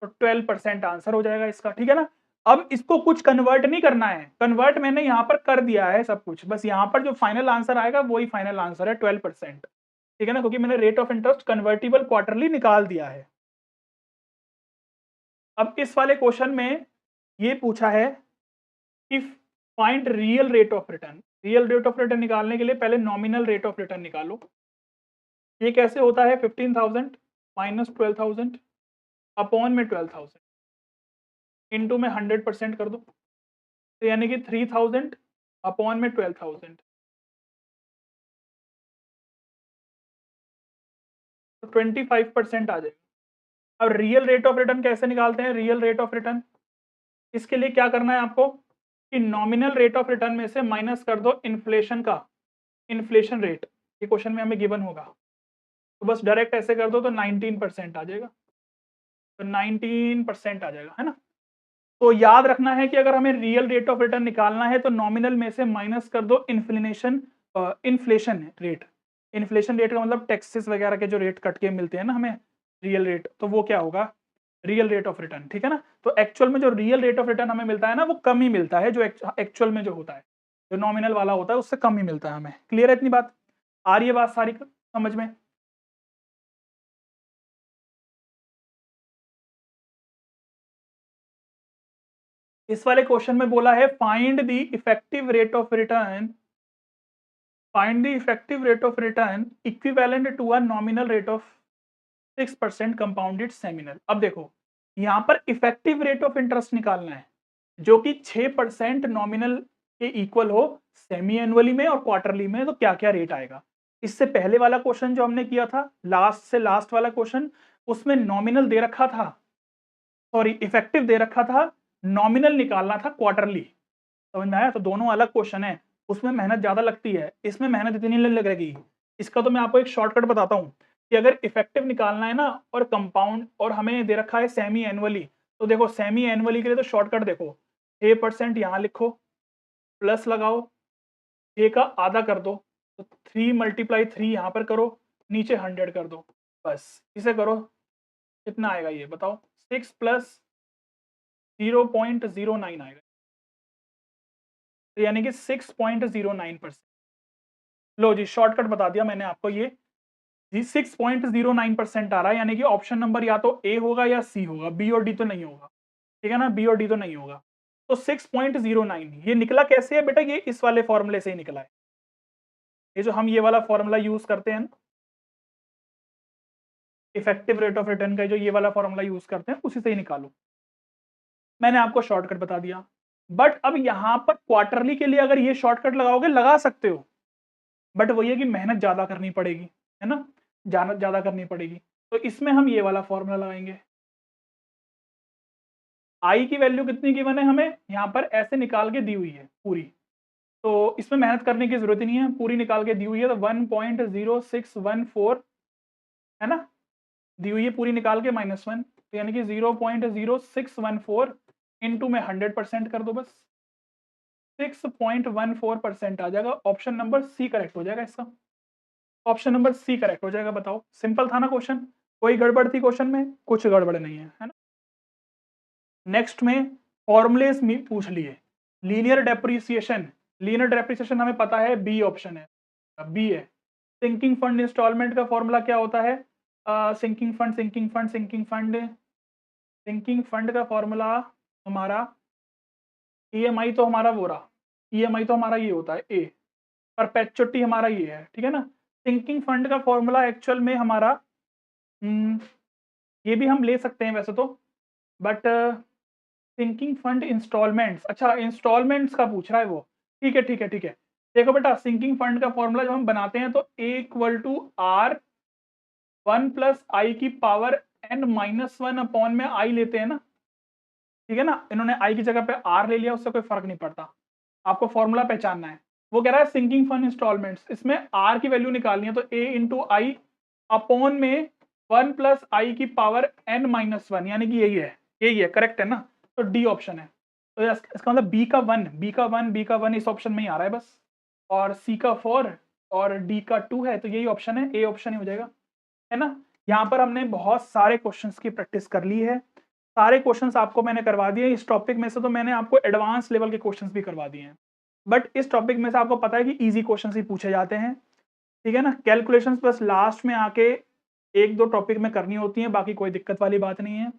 तो 12% आंसर हो जाएगा इसका, ठीक है ना। अब इसको कुछ कन्वर्ट नहीं करना है, कन्वर्ट मैंने यहाँ पर कर दिया है सब कुछ, बस यहाँ पर जो फाइनल आंसर आएगा वही फाइनल आंसर है 12%, ठीक है ना, क्योंकि मैंने rate of interest convertible quarterly निकाल दिया है। अब इस वाले क्वेश्चन में ये पूछा है कि find real rate of return, real rate of return निकालने के लिए पहले नॉमिनल रेट ऑफ रिटर्न निकालो। ये कैसे होता है, 15,000 माइनस 12,000 अपॉन में 12,000 इंटू में 100% कर दो, तो यानी कि 3,000 अपॉन में 12,000, तो 25% आ जाएगा। अब रियल रेट ऑफ रिटर्न कैसे निकालते हैं, रियल रेट ऑफ रिटर्न, इसके लिए क्या करना है आपको कि नॉमिनल रेट ऑफ रिटर्न में से माइनस कर दो इन्फ्लेशन का, इन्फ्लेशन रेट, ये क्वेश्चन में हमें गिवन होगा, तो बस डायरेक्ट ऐसे कर दो तो 19% आ जाएगा, तो 19% आ जाएगा, है ना। तो याद रखना है कि अगर हमें रियल रेट ऑफ रिटर्न निकालना है तो नॉमिनल में से माइनस कर दो inflation, inflation rate, inflation rate का मतलब टैक्सेस वगैरह के जो रेट कट के मिलते हैं ना हमें रियल रेट, तो वो क्या होगा, रियल रेट ऑफ रिटर्न, ठीक है ना। तो एक्चुअल में जो रियल रेट ऑफ रिटर्न हमें मिलता है ना वो कम ही मिलता है, जो एक्चुअल में जो होता है, जो नॉमिनल वाला होता है उससे कम ही मिलता है हमें। क्लियर है इतनी बात, आ रही है बात सारी समझ में। इस वाले क्वेश्चन में बोला है find the effective rate of return, find the effective rate of return equivalent to a nominal rate of 6% compounded seminal. अब देखो यहाँ पर इफेक्टिव रेट ऑफ इंटरेस्ट निकालना है जो कि 6% नॉमिनल के इक्वल हो सेमी एनुअली में और क्वार्टरली में, तो क्या क्या रेट आएगा। इससे पहले वाला क्वेश्चन जो हमने किया था, लास्ट से लास्ट वाला क्वेश्चन, उसमें नॉमिनल दे रखा था, सॉरी इफेक्टिव दे रखा था, नॉमिनल निकालना था क्वार्टरली, समझ में आया। तो दोनों अलग क्वेश्चन है, उसमें मेहनत ज्यादा लगती है, इसमें मेहनत इतनी नहीं लगेगी। इसका तो मैं आपको एक शॉर्टकट बताता हूँ कि अगर इफेक्टिव निकालना है ना और कंपाउंड और हमें दे रखा है सेमी एनुअली, तो देखो सेमी एनुअली के लिए तो शॉर्टकट देखो, 6% यहाँ लिखो, प्लस लगाओ, 6 का आधा कर दो, तो 3 मल्टीप्लाई 3 यहाँ पर करो, नीचे 100 कर दो, बस इसे करो, कितना आएगा ये बताओ, 6 प्लस 0.09 आएगा, तो यानी कि 6.09%। लो जी शॉर्टकट बता दिया मैंने आपको, ये 6.09% आ रहा है, यानी कि ऑप्शन नंबर या तो ए होगा या सी होगा, बी और डी तो नहीं होगा, ठीक है ना, बी और डी तो नहीं होगा। तो 6.09 ये निकला कैसे है बेटा, ये इस वाले फॉर्मूले से ही निकला है। ये जो हम ये वाला फॉर्मूला यूज करते हैं ना, इफेक्टिव रेट ऑफ रिटर्न का जो ये वाला फॉर्मूला यूज करते हैं, उसी से ही निकालो। मैंने आपको शॉर्टकट बता दिया। बट अब यहां पर क्वार्टरली के लिए अगर ये शॉर्टकट लगाओगे, लगा सकते हो, बट वही है कि मेहनत ज्यादा करनी पड़ेगी, है ना, ज्यादा करनी पड़ेगी। तो इसमें हम ये वाला फॉर्मूला लगाएंगे। आई की वैल्यू कितनी गिवन है हमें, यहाँ पर ऐसे निकाल के दी हुई है पूरी, तो इसमें मेहनत करने की जरूरत ही नहीं है, पूरी निकाल के दी हुई है। तो 1.0614 है ना, दी हुई है पूरी निकाल के -1, तो यानी कि 0.0614 इंटू में 100% कर दो, बस 6.14% आ जाएगा। ऑप्शन नंबर सी करेक्ट हो जाएगा इसका, ऑप्शन नंबर सी करेक्ट हो जाएगा। बताओ, सिंपल था ना क्वेश्चन, कोई गड़बड़ थी क्वेश्चन में? कुछ गड़बड़ नहीं है ना। नेक्स्ट में फॉर्मुलेस में पूछ लिए, लीनियर डेप्रिसिएशन। लीनियर डेप्रिसिएशन हमें पता है, बी ऑप्शन है, बी है। सिंकिंग फंड इंस्टॉलमेंट का फॉर्मूला क्या होता है? सिंकिंग फंड का फॉर्मूला हमारा ईएमआई तो हमारा वो रहा, ईएमआई तो हमारा ये होता है ए, परपेचुटी हमारा ये है, ठीक है ना। सिंकिंग फंड का फॉर्मूला एक्चुअल में हमारा ये भी हम ले सकते हैं वैसे तो, बट सिंकिंग फंड इंस्टॉलमेंट्स, अच्छा इंस्टॉलमेंट्स का पूछ रहा है वो, ठीक है ठीक है ठीक है। देखो बेटा, सिंकिंग फंड का फॉर्मूला जब हम बनाते हैं तो ए इक्वल टू आर 1 प्लस आई की पावर n-1 अपॉन में आई लेते हैं ना, ठीक है ना। इन्होंने आई की जगह पे आर ले लिया, उससे कोई फर्क नहीं पड़ता, आपको फॉर्मूला पहचानना है। वो कह रहा है सिंकिंग फंड इंस्टॉलमेंट्स, इसमें आर की वैल्यू निकालनी है, तो ए इंटू आई अपॉन में 1 प्लस आई की पावर n-1, यानी कि यही है, करेक्ट है ना। तो डी ऑप्शन है। तो इसका मतलब बी का वन इस ऑप्शन में ही आ रहा है बस, और सी का 4 और डी का 2 है, तो यही ऑप्शन है, ए ऑप्शन ही हो जाएगा, है ना। यहाँ पर हमने बहुत सारे क्वेश्चंस की प्रैक्टिस कर ली है, सारे क्वेश्चंस आपको मैंने करवा दिए। इस टॉपिक में से तो मैंने आपको एडवांस लेवल के क्वेश्चंस भी करवा दिए हैं, बट इस टॉपिक में से आपको पता है कि इजी क्वेश्चंस ही पूछे जाते हैं, ठीक है ना। कैलकुलेशंस बस लास्ट में आके एक दो टॉपिक में करनी होती हैं, बाकी कोई दिक्कत वाली बात नहीं है।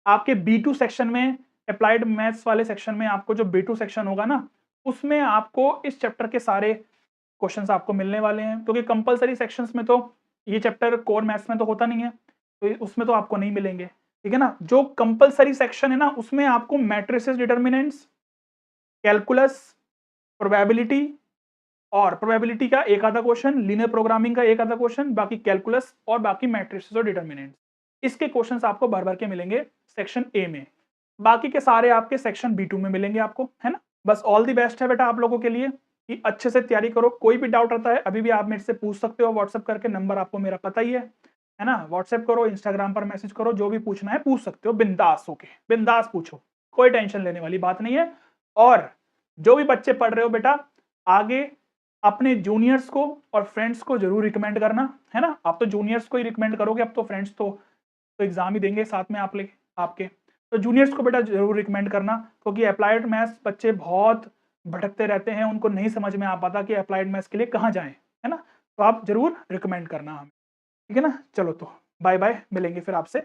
आपके B2 सेक्शन में, अप्लाइड मैथ्स वाले सेक्शन में, आपको जो B2 सेक्शन होगा ना, उसमें आपको इस चैप्टर के सारे क्वेश्चंस आपको मिलने वाले हैं, क्योंकि कंपलसरी सेक्शंस में तो ये चैप्टर कोर मैथ्स में तो होता नहीं है, तो उसमें तो आपको नहीं मिलेंगे, ठीक है ना। जो कंपलसरी सेक्शन है ना, उसमें आपको मैट्रिसेस, डिटर्मिनेंट्स, कैलकुलस, प्रोबेबिलिटी, और प्रोबेबिलिटी का एक आधा क्वेश्चन, लीनियर प्रोग्रामिंग का एक आधा क्वेश्चन, बाकी कैलकुलस और बाकी मैट्रिसेस और डिटर्मिनेंट्स, इसके क्वेश्चंस आपको भर भर के मिलेंगे सेक्शन ए में। बाकी के सारे आपके सेक्शन B2 में मिलेंगे आपको, है ना। बस ऑल द बेस्ट है बेटा आप लोगों के लिए, कि अच्छे से तैयारी करो। कोई भी डाउट रहता है अभी भी आप मेरे से पूछ सकते हो व्हाट्सएप करके, नंबर आपको मेरा पता ही है ना। व्हाट्सएप करो, इंस्टाग्राम पर मैसेज करो, जो भी पूछना है पूछ सकते हो, बिंदास होके, बिंदास पूछो, कोई टेंशन लेने वाली बात नहीं है। और जो भी बच्चे पढ़ रहे हो बेटा, आगे अपने जूनियर्स को और फ्रेंड्स को जरूर रिकमेंड करना, है ना। आप तो जूनियर्स को ही रिकमेंड करोगे, अब तो फ्रेंड्स तो एग्जाम ही देंगे साथ में आप आपके, तो जूनियर्स को बेटा जरूर रिकमेंड करना, क्योंकि अप्लाइड मैथ्स बच्चे बहुत भटकते रहते हैं, उनको नहीं समझ में आ पाता कि अप्लाइड मैथ्स के लिए कहाँ जाएं, है ना। तो आप जरूर रिकमेंड करना हमें, ठीक है ना। चलो तो बाय बाय, मिलेंगे फिर आपसे